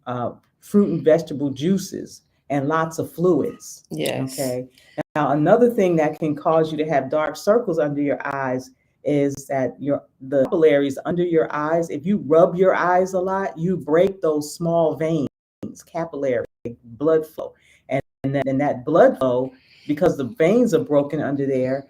fruit and vegetable juices and lots of fluids. Okay. Now, another thing that can cause you to have dark circles under your eyes is that the capillaries under your eyes, if you rub your eyes a lot, you break those small veins, capillary blood flow. And then that blood flow, because the veins are broken under there,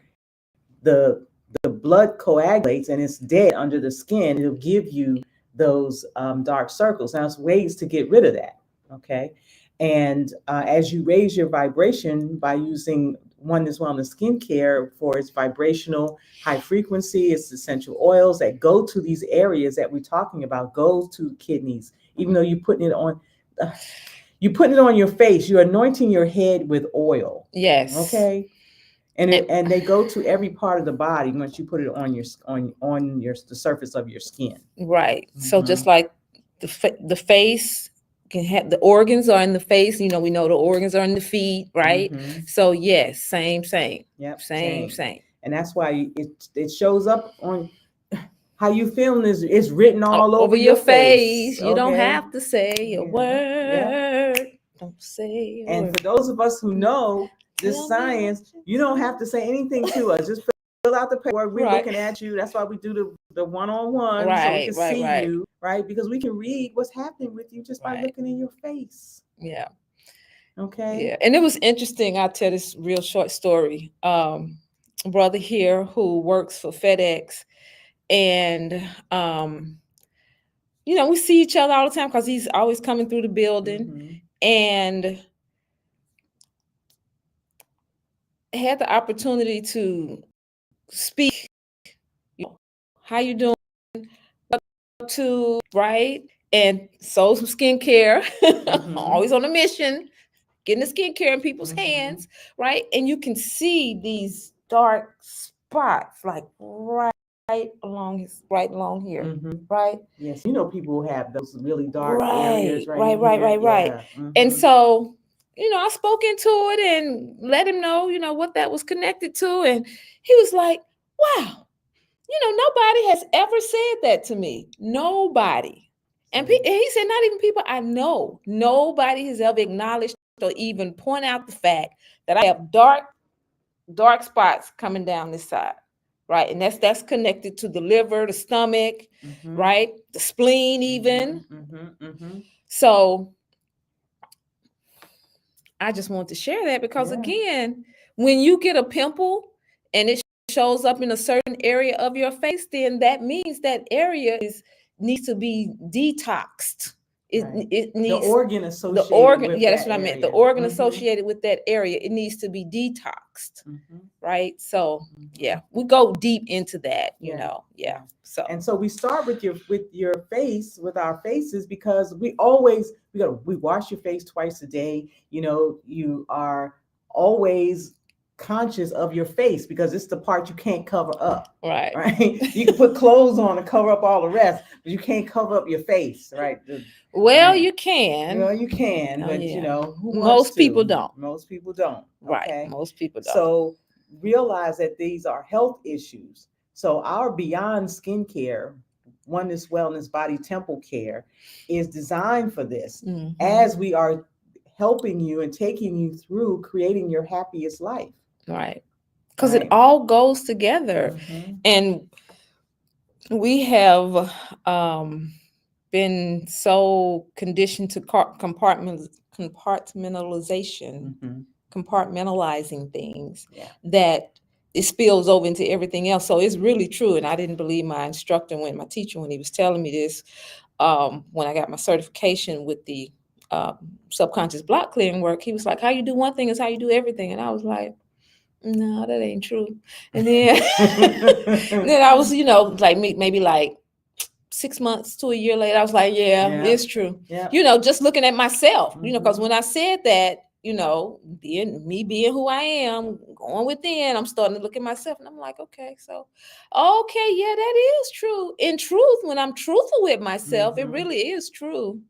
the blood coagulates and it's dead under the skin. It'll give you those dark circles. Now, there's ways to get rid of that. Okay. And as you raise your vibration by using Oneness Wellness Skincare for its vibrational high frequency, its essential oils that go to these areas that we're talking about, goes to kidneys, even though you're putting it on. You put it on your face. You're anointing your head with oil. Yes. Okay. And they go to every part of the body once you put it on the surface of your skin. Right. So just like the face can have the organs are in the face. We know the organs are in the feet, right? So yes, same. Yep. Same. And that's why it shows up on how you feeling is written all over your face. You don't have to say a word. Don't say a word. For those of us who know this science, you don't have to say anything to us. Just fill out the paperwork. We're looking at you. That's why we do the one-on-one, so we can see you, right? Because we can read what's happening with you just by looking in your face. Yeah. Okay. Yeah. And it was interesting. I'll tell this real short story. Brother here who works for FedEx, and we see each other all the time because he's always coming through the building, and had the opportunity to speak. How you doing? To right, and sold some skincare. Always on a mission, getting the skincare in people's hands, right? And you can see these dark spots, like right along here, right? Yes, people have those really dark areas, right? Right. And so, I spoke into it and let him know, what that was connected to, and he was like, "Wow, nobody has ever said that to me. Nobody." And he said, not even people I know. Nobody has ever acknowledged or even point out the fact that I have dark spots coming down this side, right? And that's connected to the liver, the stomach, right? The spleen, even. So I just want to share that because, again, when you get a pimple and it shows up in a certain area of your face, then that means that area needs to be detoxed. It needs the organ associated with that's that what I meant. The area. organ associated with that area, it needs to be detoxed. Right. So yeah, we go deep into that, you know. Yeah. So we start with your face, with our faces, because we wash your face twice a day. You know, you are always conscious of your face because it's the part you can't cover up. Right. You can put clothes on to cover up all the rest, but you can't cover up your face, right? You can. Well, you can, but you know, most people don't. Most people don't. Right. Okay? Most people don't. So realize that these are health issues. So our Beyond Skincare, Oneness Wellness Body Temple Care, is designed for this, as we are helping you and taking you through creating your happiest life. Right. Because it all goes together. And we have been so conditioned to compartmentalizing things that it spills over into everything else. So it's really true. And I didn't believe my teacher, when he was telling me this, when I got my certification with the subconscious block clearing work. He was like, how you do one thing is how you do everything. And I was like, no, that ain't true. And then, then I was, like maybe like 6 months to a year later, I was like, yeah. It's true. Just looking at myself, because when I said that, being who I am, going within, I'm starting to look at myself and I'm like, okay, yeah, that is true. In truth, when I'm truthful with myself, it really is true.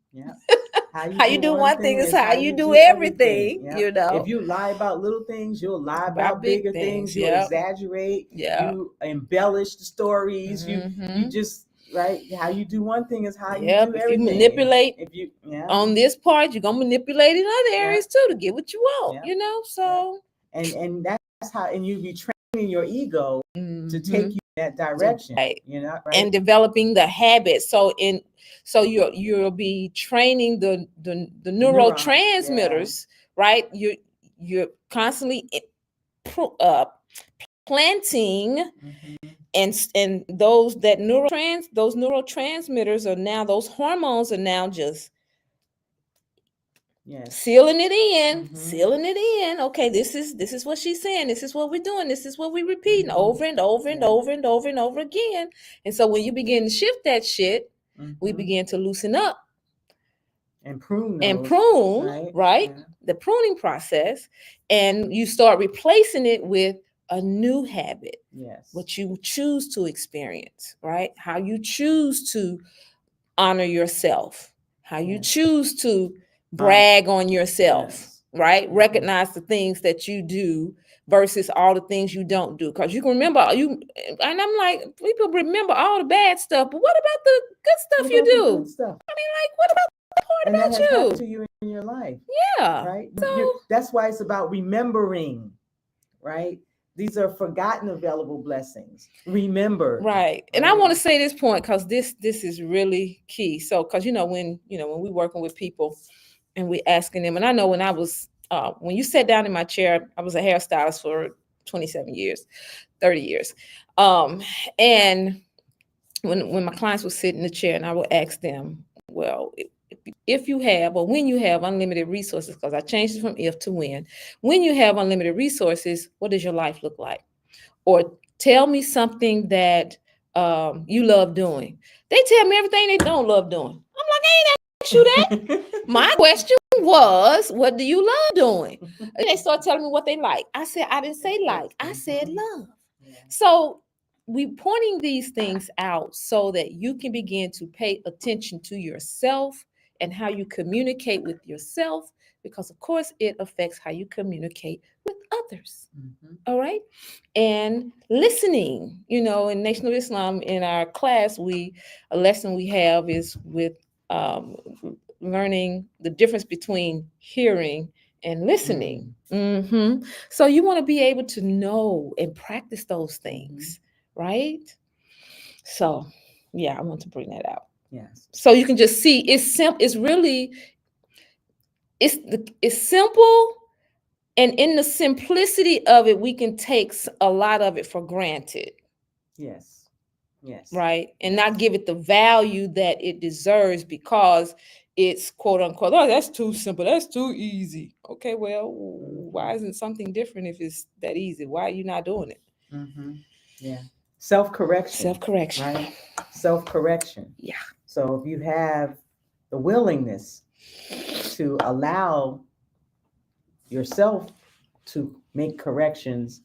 How you do one thing is how you do everything. If you lie about little things, you'll lie about bigger things. You exaggerate. You embellish the stories. You just, right? How you do one thing is how you do everything. If you manipulate on this part, you're gonna manipulate in other areas too to get what you want. So and that's how, and you be training your ego to take you that direction. Right. And developing the habits. So you'll be training the neurotransmitters, right? You're constantly planting. And those neurotransmitters are now, those hormones are now just sealing it in. Okay, this is what she's saying. This is what we're doing. This is what we're repeating over and over and over and over and over again. And so when you begin to shift that shit, we begin to loosen up and prune, right? The pruning process, and you start replacing it with a new habit. What you choose to experience, right? How you choose to honor yourself, how you choose to brag on yourself, right? Recognize the things that you do versus all the things you don't do. Because you can remember and I'm like, people remember all the bad stuff, but what about the good stuff you do? I mean, like, what about the part about that has happened to you in your life? Right. So that's why it's about remembering, right? These are forgotten available blessings. Remember. Right. And I want to say this point because this is really key. So, because when we're working with people and we're asking them, and I know when I was when you sat down in my chair, I was a hairstylist for 27 years, 30 years. And when my clients would sit in the chair and I would ask them, well, if you have, or when you have unlimited resources, because I changed it from if to when you have unlimited resources, what does your life look like? Or tell me something that you love doing. They tell me everything they don't love doing. I'm like, I ain't asked you that. My question was, what do you love doing? And they start telling me what they like. I said, I didn't say like, I said love. So we pointing these things out so that you can begin to pay attention to yourself and how you communicate with yourself, because of course it affects how you communicate with others. All right. And listening, in Nation of Islam, in our class, a lesson we have is with um, learning the difference between hearing and listening. So you want to be able to know and practice those things, right? So, yeah, I want to bring that out. Yes. So you can just see it's simple. It's really it's simple, and in the simplicity of it, we can take a lot of it for granted. Yes. Yes. Right, and not give it the value that it deserves because it's quote unquote, oh, that's too simple, that's too easy. Okay, well, why isn't something different if it's that easy? Why are you not doing it? Yeah. Self-correction. Self-correction. Right? Self-correction. Yeah. So if you have the willingness to allow yourself to make corrections,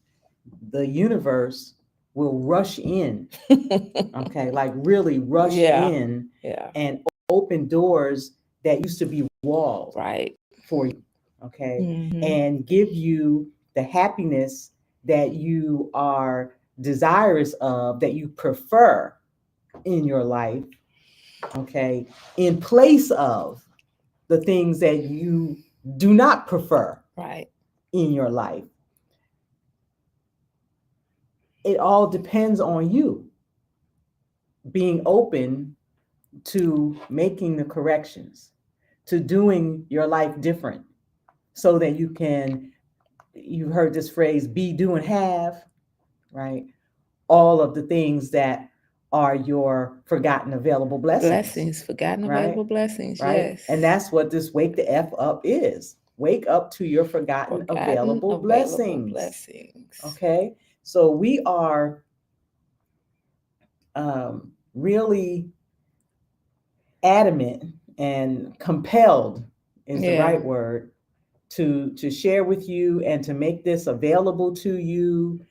the universe will rush in. Okay, like really rush in and open doors that used to be walls for you. Okay, and give you the happiness that you are desirous of, that you prefer in your life. Okay, in place of the things that you do not prefer in your life. It all depends on you being open to making the corrections, to doing your life different, so that you can, you've heard this phrase, be, do, and have, right? All of the things that are your forgotten available blessings. Forgotten available blessings, right? yes. And that's what this Wake the F Up is. Wake up to your forgotten available blessings. Okay, so we are really adamant and compelled is the right word to share with you and to make this available to you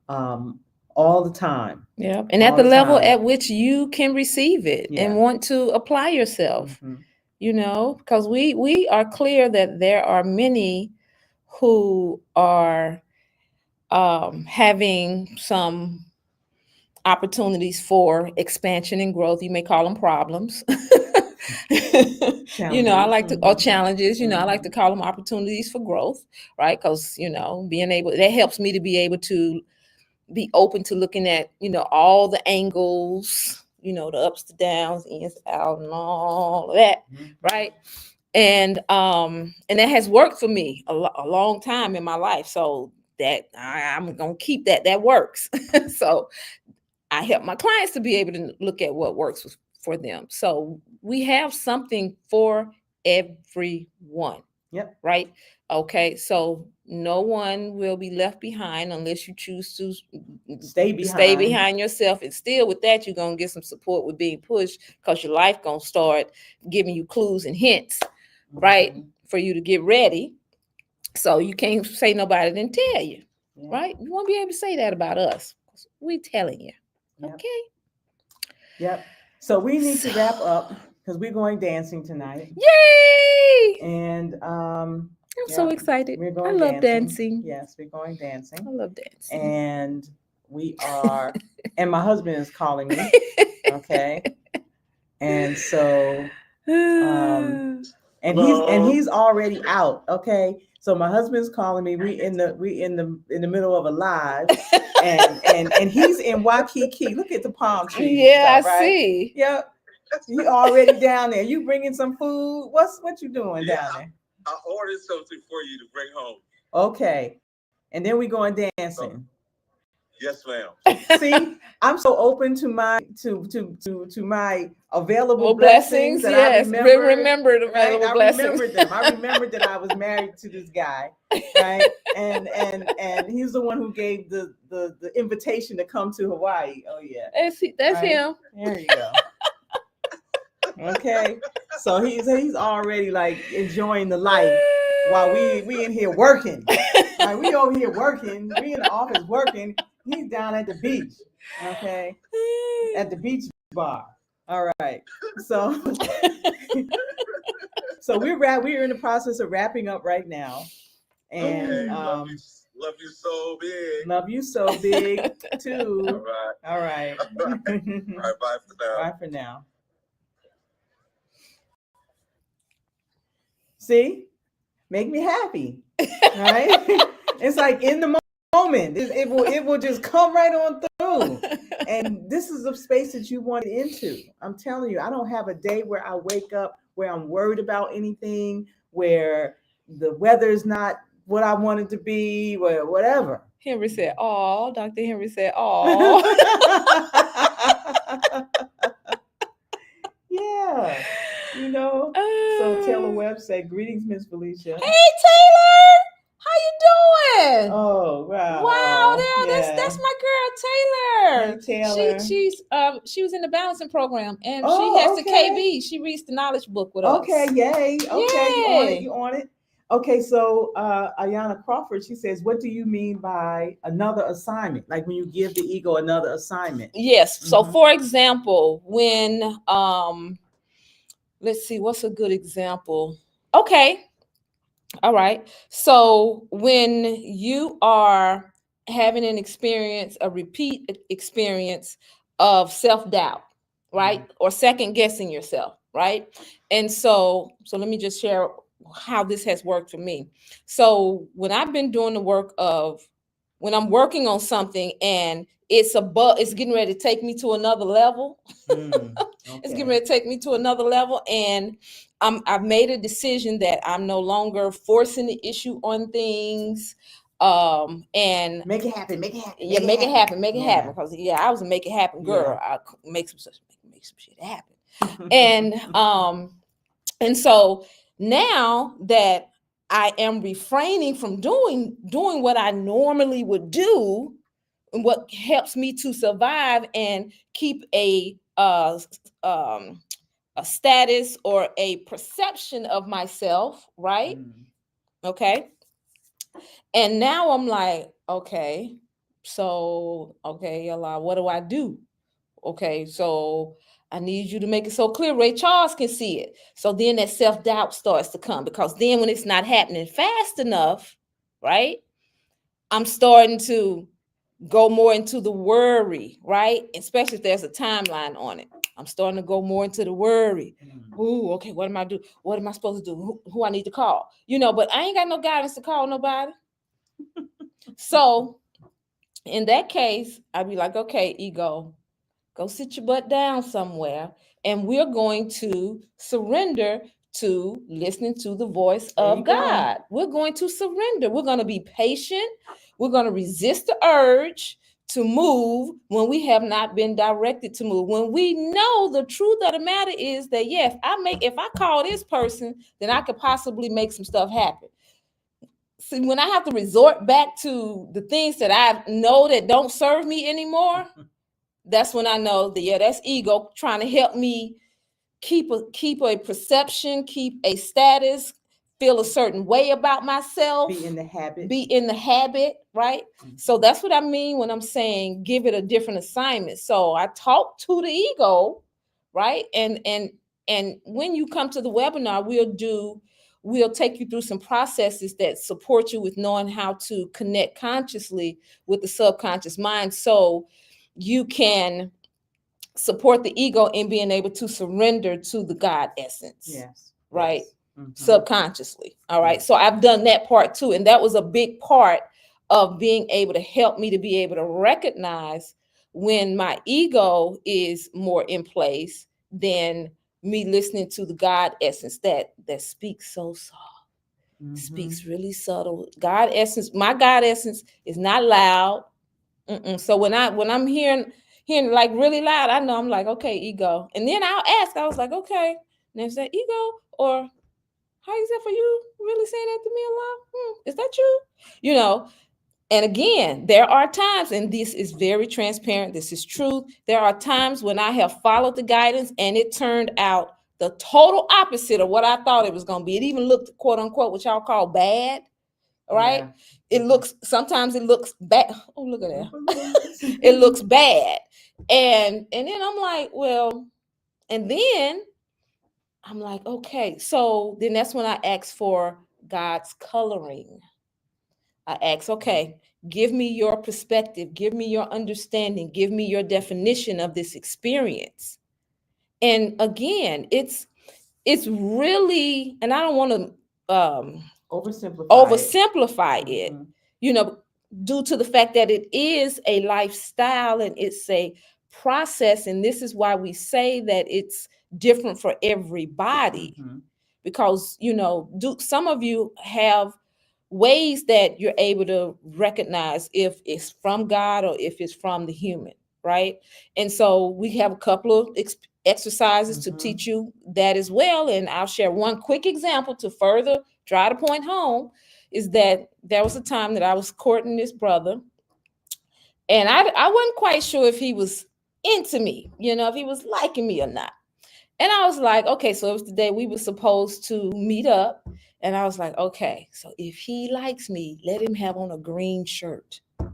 all the time. Yeah, and at the level at which you can receive it and want to apply yourself. You know, because we are clear that there are many who are having some opportunities for expansion and growth. You may call them problems. You know, I like to, or challenges, you know, I like to call them opportunities for growth, right? Because, you know, being able, that helps me to be able to be open to looking at, you know, all the angles, you know, the ups, the downs, ins, out, and all of that, right? And that has worked for me a long time in my life. So that I'm gonna keep that. That works. So I help my clients to be able to look at what works for them. So we have something for everyone. Yep. Right. Okay. So no one will be left behind unless you choose to stay behind yourself. And still with that, you're going to get some support with being pushed, because your life going to start giving you clues and hints, right, for you to get ready. So you can't say nobody didn't tell you, right? You won't be able to say that about us. We telling you. Okay. Yep. So we need to wrap up because we're going dancing tonight. Yay! And I'm so excited. We're going I love dancing. Yes, we're going dancing. I love dancing. And we are, and my husband is calling me. Okay. And so and he's already out. Okay. So my husband's calling me. We in the middle of a live, and he's in Waikiki. Look at the palm trees. Yeah, stuff, right? I see. Yep. You already down there. You bringing some food? What you doing down there? I ordered something for you to bring home. Okay. And then we going dancing. Yes, ma'am. See, I'm so open to my my available blessings that yes. I remembered available blessings. I remembered them. I remembered that I was married to this guy, right? And he's the one who gave the invitation to come to Hawaii. Oh yeah, that's right? Him. There you go. Okay, so he's already like enjoying the life while we in here working. Right, we over here working. We in the office working. He's down at the beach. Okay, at the beach bar. All right. So we're in the process of wrapping up right now. And okay, love you so big. Love you so big too. All right. All right. All right. Bye for now. Bye for now. See, make me happy. Right? It's like in the moment, it will just come right on through. And this is a space that you want into. I'm telling you, I don't have a day where I wake up where I'm worried about anything, where the weather is not what I want it to be, or whatever. Henry said, "Oh." Dr. Henry said, "Oh." Yeah, you know. So Taylor Webb said, "Greetings, Miss Felicia." Hey Taylor, how you doing? Oh wow, Wow, oh, there, that's yeah. my girl Hey Taylor. Taylor. She was in the balancing program, and she has Oh, the okay. KB. She reads the knowledge book with Okay, us. yay. Okay, you on it, Yay. you on it. Okay, so Ayana Crawford, she says, what do you mean by another assignment? Like when you give the ego another assignment. Yes. So Mhm. for example, when let's see, what's a good example? Okay. All right. So when you are having an experience, a repeat experience of self-doubt, right? Or second guessing yourself, right? And so let me just share how this has worked for me. So when I've been doing the work of when I'm working on something and it's getting ready to take me to another level. It's getting Okay. ready to take me to another level, and I've made a decision that I'm no longer forcing the issue on things. And Make it happen, make it happen, yeah, make it make it happen. happen, make it happen. Yeah. Because yeah, I was a make it happen girl. Yeah. I make some shit happen. And so now that I am refraining from doing what I normally would do, and what helps me to survive and keep um, a status or a perception of myself, right? Okay. And now I'm like, okay, so okay, Allah, what do I do? Okay, so I need you to make it so clear Ray Charles can see it. So then that self-doubt starts to come, because then when it's not happening fast enough, right? I'm starting to go more into the worry, right? Especially if there's a timeline on it. I'm starting to go more into the worry. Ooh, okay, what am I do? What am I supposed to do? Who I need to call? But I ain't got no guidance to call nobody. So in that case, I'd be like, okay, ego, go sit your butt down somewhere, and we're going to surrender to listening to the voice There of you go. God. We're going to surrender. We're going to be patient. We're going to resist the urge to move when we have not been directed to move. When we know the truth of the matter is that, yeah, if I call this person, then I could possibly make some stuff happen. See, when I have to resort back to the things that I know that don't serve me anymore, that's when I know that, yeah, that's ego trying to help me keep a perception, keep a status, feel a certain way about myself, Be in the habit. be in the habit, right? So that's what I mean when I'm saying give it a different assignment. So I talk to the ego, right? And when you come to the webinar, we'll take you through some processes that support you with knowing how to connect consciously with the subconscious mind, so you can support the ego in being able to surrender to the God essence. Yes. Right. Yes. Subconsciously. All right. Yes. So I've done that part too. And that was a big part of being able to help me to be able to recognize when my ego is more in place than me listening to the God essence that speaks so soft, speaks really subtle. God essence, my God essence is not loud. So when I'm hearing like really loud, I know I'm like, okay, ego. And then I'll ask, I was like, okay, now is that ego, or how is that for you? Really saying that to me a lot? Is that you? And again, there are times, and this is very transparent, this is truth. There are times when I have followed the guidance and it turned out the total opposite of what I thought it was going to be. It even looked, quote unquote, what y'all call bad, right? Yeah. Sometimes it looks bad. Oh, look at that. It looks bad. And then I'm like, well, and then I'm like, okay. So then that's when I ask for God's coloring. I ask, okay, give me your perspective, give me your understanding, give me your definition of this experience. And again, it's really, and I don't want to oversimplify it, due to the fact that it is a lifestyle and it's a process. And this is why we say that it's different for everybody, because some of you have ways that you're able to recognize if it's from God or if it's from the human, right? And so we have a couple of exercises to teach you that as well. And I'll share one quick example to further drive the point home, is that there was a time that I was courting this brother, and I wasn't quite sure if he was into me, if he was liking me or not. And I was like, okay, so it was the day we were supposed to meet up. And I was like, okay, so if he likes me, let him have on a green shirt. I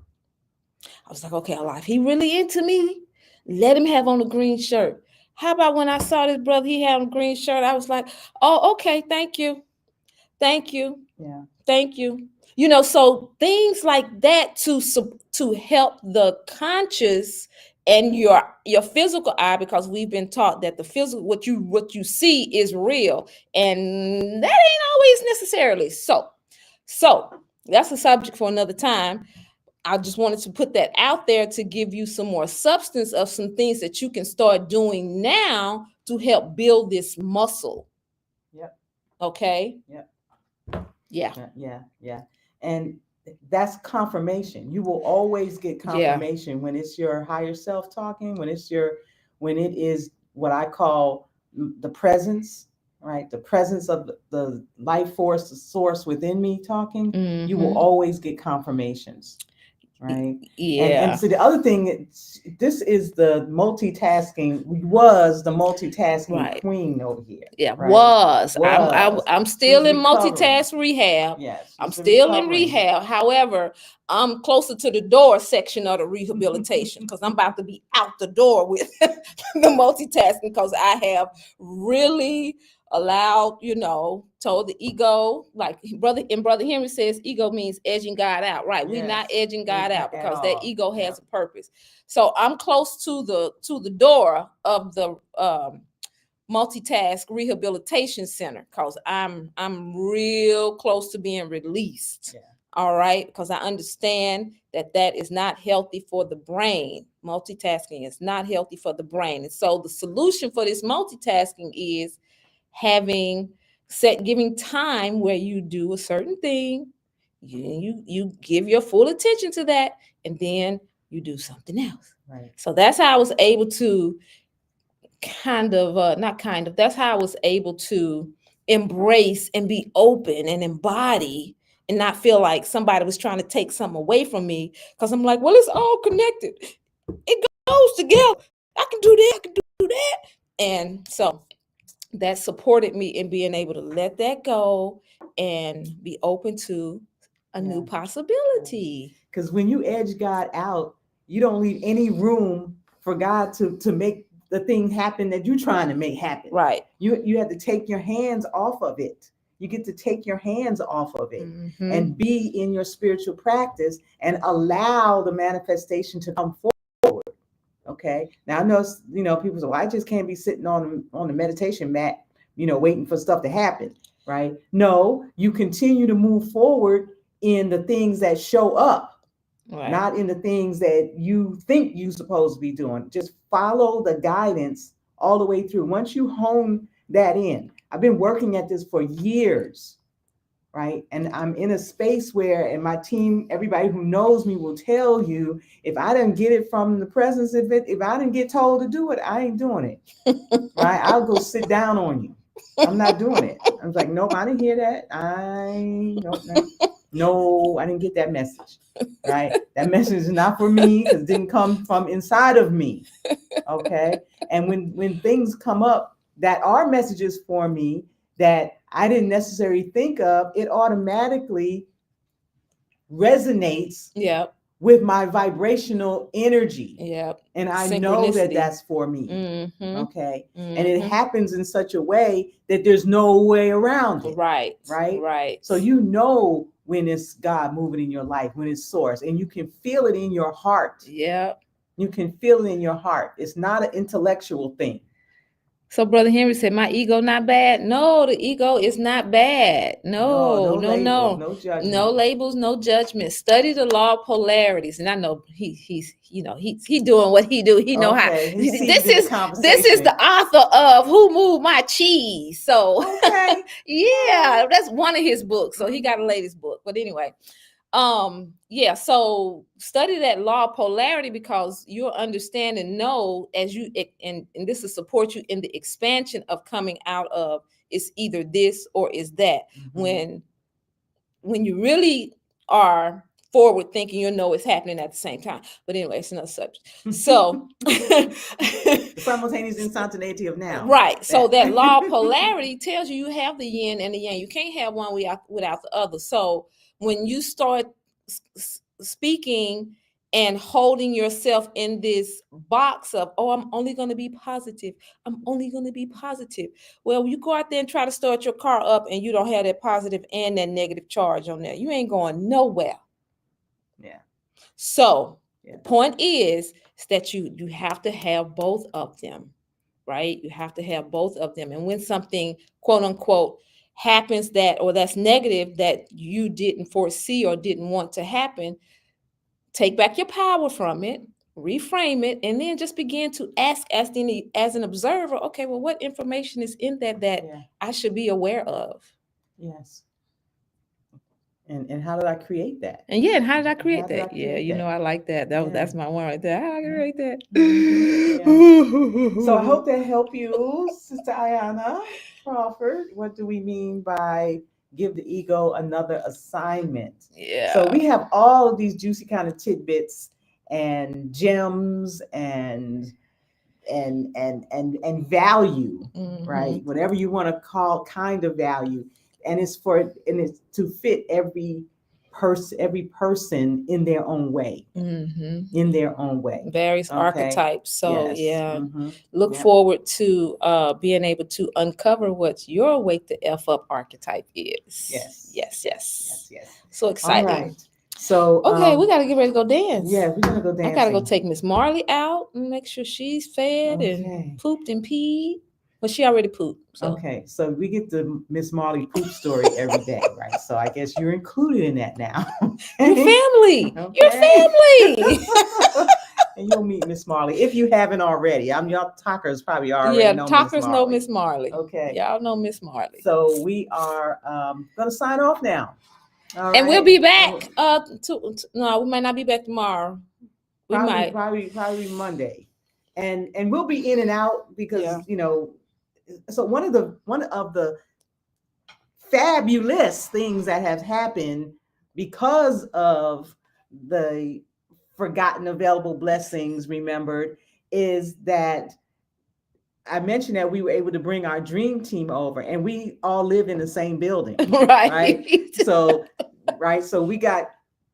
was like, okay, Allah, if he really into me, let him have on a green shirt. How about when I saw this brother, he had on a green shirt, I was like, oh, okay, thank you. Thank you. Yeah. Thank you. So things like that to help the conscious and your physical eye, because we've been taught that the physical, what you see is real, and that ain't always necessarily so. So that's a subject for another time. I just wanted to put that out there to give you some more substance of some things that you can start doing now to help build this muscle. Yep. Okay. Yep. Yeah. And that's confirmation. You will always get confirmation when it's your higher self talking, when it is what I call the presence, right? The presence of the life force, the source within me talking. You will always get confirmations. Right. Yeah. And so the other thing, this is the multitasking. Was the multitasking queen over here? Yeah, right? I'm still in multitask rehab. Yes, I'm still in rehab. However, I'm closer to the door section of the rehabilitation, because I'm about to be out the door with the multitasking, because I have really allowed, told the ego, like brother Henry says, ego means edging God out, right? We're not edging God out, because that ego has a purpose. So I'm close to the door of the multitask rehabilitation center, because I'm real close to being released. All right, because I understand that is not healthy for the brain. Multitasking is not healthy for the brain. And so the solution for this multitasking is giving time where you do a certain thing, you give your full attention to that, and then you do something else. Right. So that's how I was able to that's how I was able to embrace and be open and embody and not feel like somebody was trying to take something away from me, because I'm like, well, it's all connected. It goes together. I can do that. I can do that. And so that supported me in being able to let that go and be open to a new possibility. Because when you edge God out, you don't leave any room for God to make the thing happen that you're trying to make happen. Right. You have to take your hands off of it. You get to take your hands off of it and be in your spiritual practice and allow the manifestation to come forward. Okay. Now I know, people say, well, I just can't be sitting on the meditation mat, waiting for stuff to happen. Right. No, you continue to move forward in the things that show up. Right. Not in the things that you think you're supposed to be doing. Just follow the guidance all the way through. Once you hone that in, I've been working at this for years, right? And I'm in a space where, and my team, everybody who knows me will tell you, if I didn't get it from the presence of it, if I didn't get told to do it, I ain't doing it, right? I'll go sit down on you. I'm not doing it. I was like, nope, I didn't hear that. No, I didn't get that message, right? That message is not for me, because it didn't come from inside of me, okay? And when things come up that are messages for me that I didn't necessarily think of, it automatically resonates with my vibrational energy. And I know that that's for me, okay? And it happens in such a way that there's no way around it. Right. So when it's God moving in your life, when it's source, and you can feel it in your heart. You can feel it in your heart. It's not an intellectual thing. So Brother Henry said, my ego not bad. No, the ego is not bad. No, no, label, no. no judgment. No labels, no judgment. Study the law of polarities. And I know he's he doing what he do. He know how. He's This seasoned the is conversation. the author of Who Moved My Cheese. So Okay. yeah, that's one of his books. So he got a lady's book. But anyway, yeah, so study that law of polarity, because you'll understand and know as you and this will support you in the expansion of coming out of it's either this or is that. When you really are forward thinking, you'll know it's happening at the same time. But anyway, it's another subject. So the simultaneous instantaneity of now. Right. So that law of polarity tells you have the yin and the yang. You can't have one without the other. So when you start speaking and holding yourself in this box of, oh, I'm only going to be positive. I'm only going to be positive. Well, you go out there and try to start your car up and you don't have that positive and that negative charge on there. You ain't going nowhere. Yeah. So the point is that you have to have both of them, right? You have to have both of them. And when something, quote unquote, happens that's negative that you didn't foresee or didn't want to happen, take back your power from it, reframe it, and then just begin to ask as an observer, okay, well, what information is in that I should be aware of? Yes. And how did I create that? And how did I create that? I like that. That's my one right there. How did I create that? So I hope that helped you, Sister Ayana Crawford. What do we mean by give the ego another assignment? Yeah. So we have all of these juicy kind of tidbits and gems and value, right? Whatever you want to call kind of value. And it's to fit every person in their own way. In their own way. Various archetypes. So look forward to being able to uncover what your wake the F up archetype is. Yes. So exciting. All right. So okay, we gotta get ready to go dance. Yeah, we're gonna go dance. I gotta go take Miss Marley out and make sure she's fed and pooped and peed. Well, she already pooped. So. Okay, so we get the Miss Marley poop story every day, right? So I guess you're included in that now. Your family. Your family. And you'll meet Miss Marley if you haven't already. Y'all talkers probably already know Miss Marley. Talkers know Miss Marley. Okay. Y'all know Miss Marley. So we are gonna sign off now. All and right. We'll be back. No, we might not be back tomorrow. We might probably Monday, and we'll be in and out because So one of the fabulous things that have happened because of the forgotten available blessings remembered is that I mentioned that we were able to bring our dream team over, and we all live in the same building, right? So we got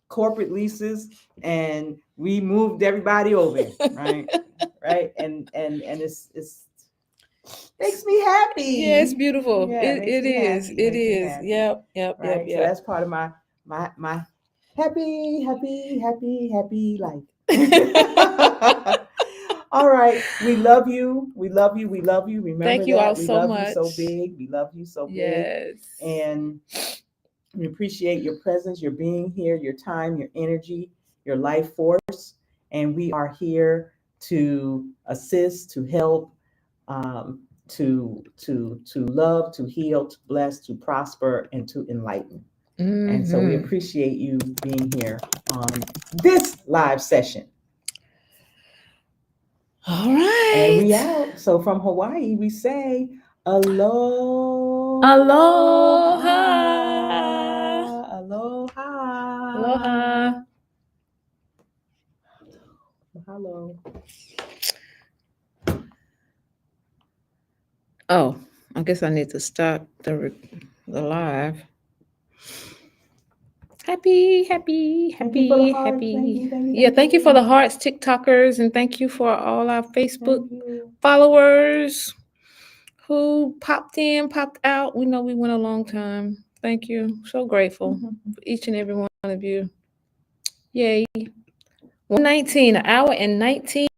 corporate leases, and we moved everybody over, right? And it's makes me happy. Yeah, it's beautiful. Yeah, it is. It is. Yep. So that's part of my happy life. All right. We love you. Remember, thank you all we so love much. You so big. We love you so big. Yes. And we appreciate your presence, your being here, your time, your energy, your life force. And we are here to assist, to help, to love, to heal, to bless, to prosper, and to enlighten. And so we appreciate you being here on this live session. All right. And we out. So from Hawaii, we say aloha. Aloha. Aloha. Aloha. Hello. Oh, I guess I need to stop the live. Happy. Thank you for the hearts, TikTokers, and thank you for all our Facebook followers who popped in, popped out. We know we went a long time. Thank you. So grateful for each and every one of you. Yay. 119, an hour and 19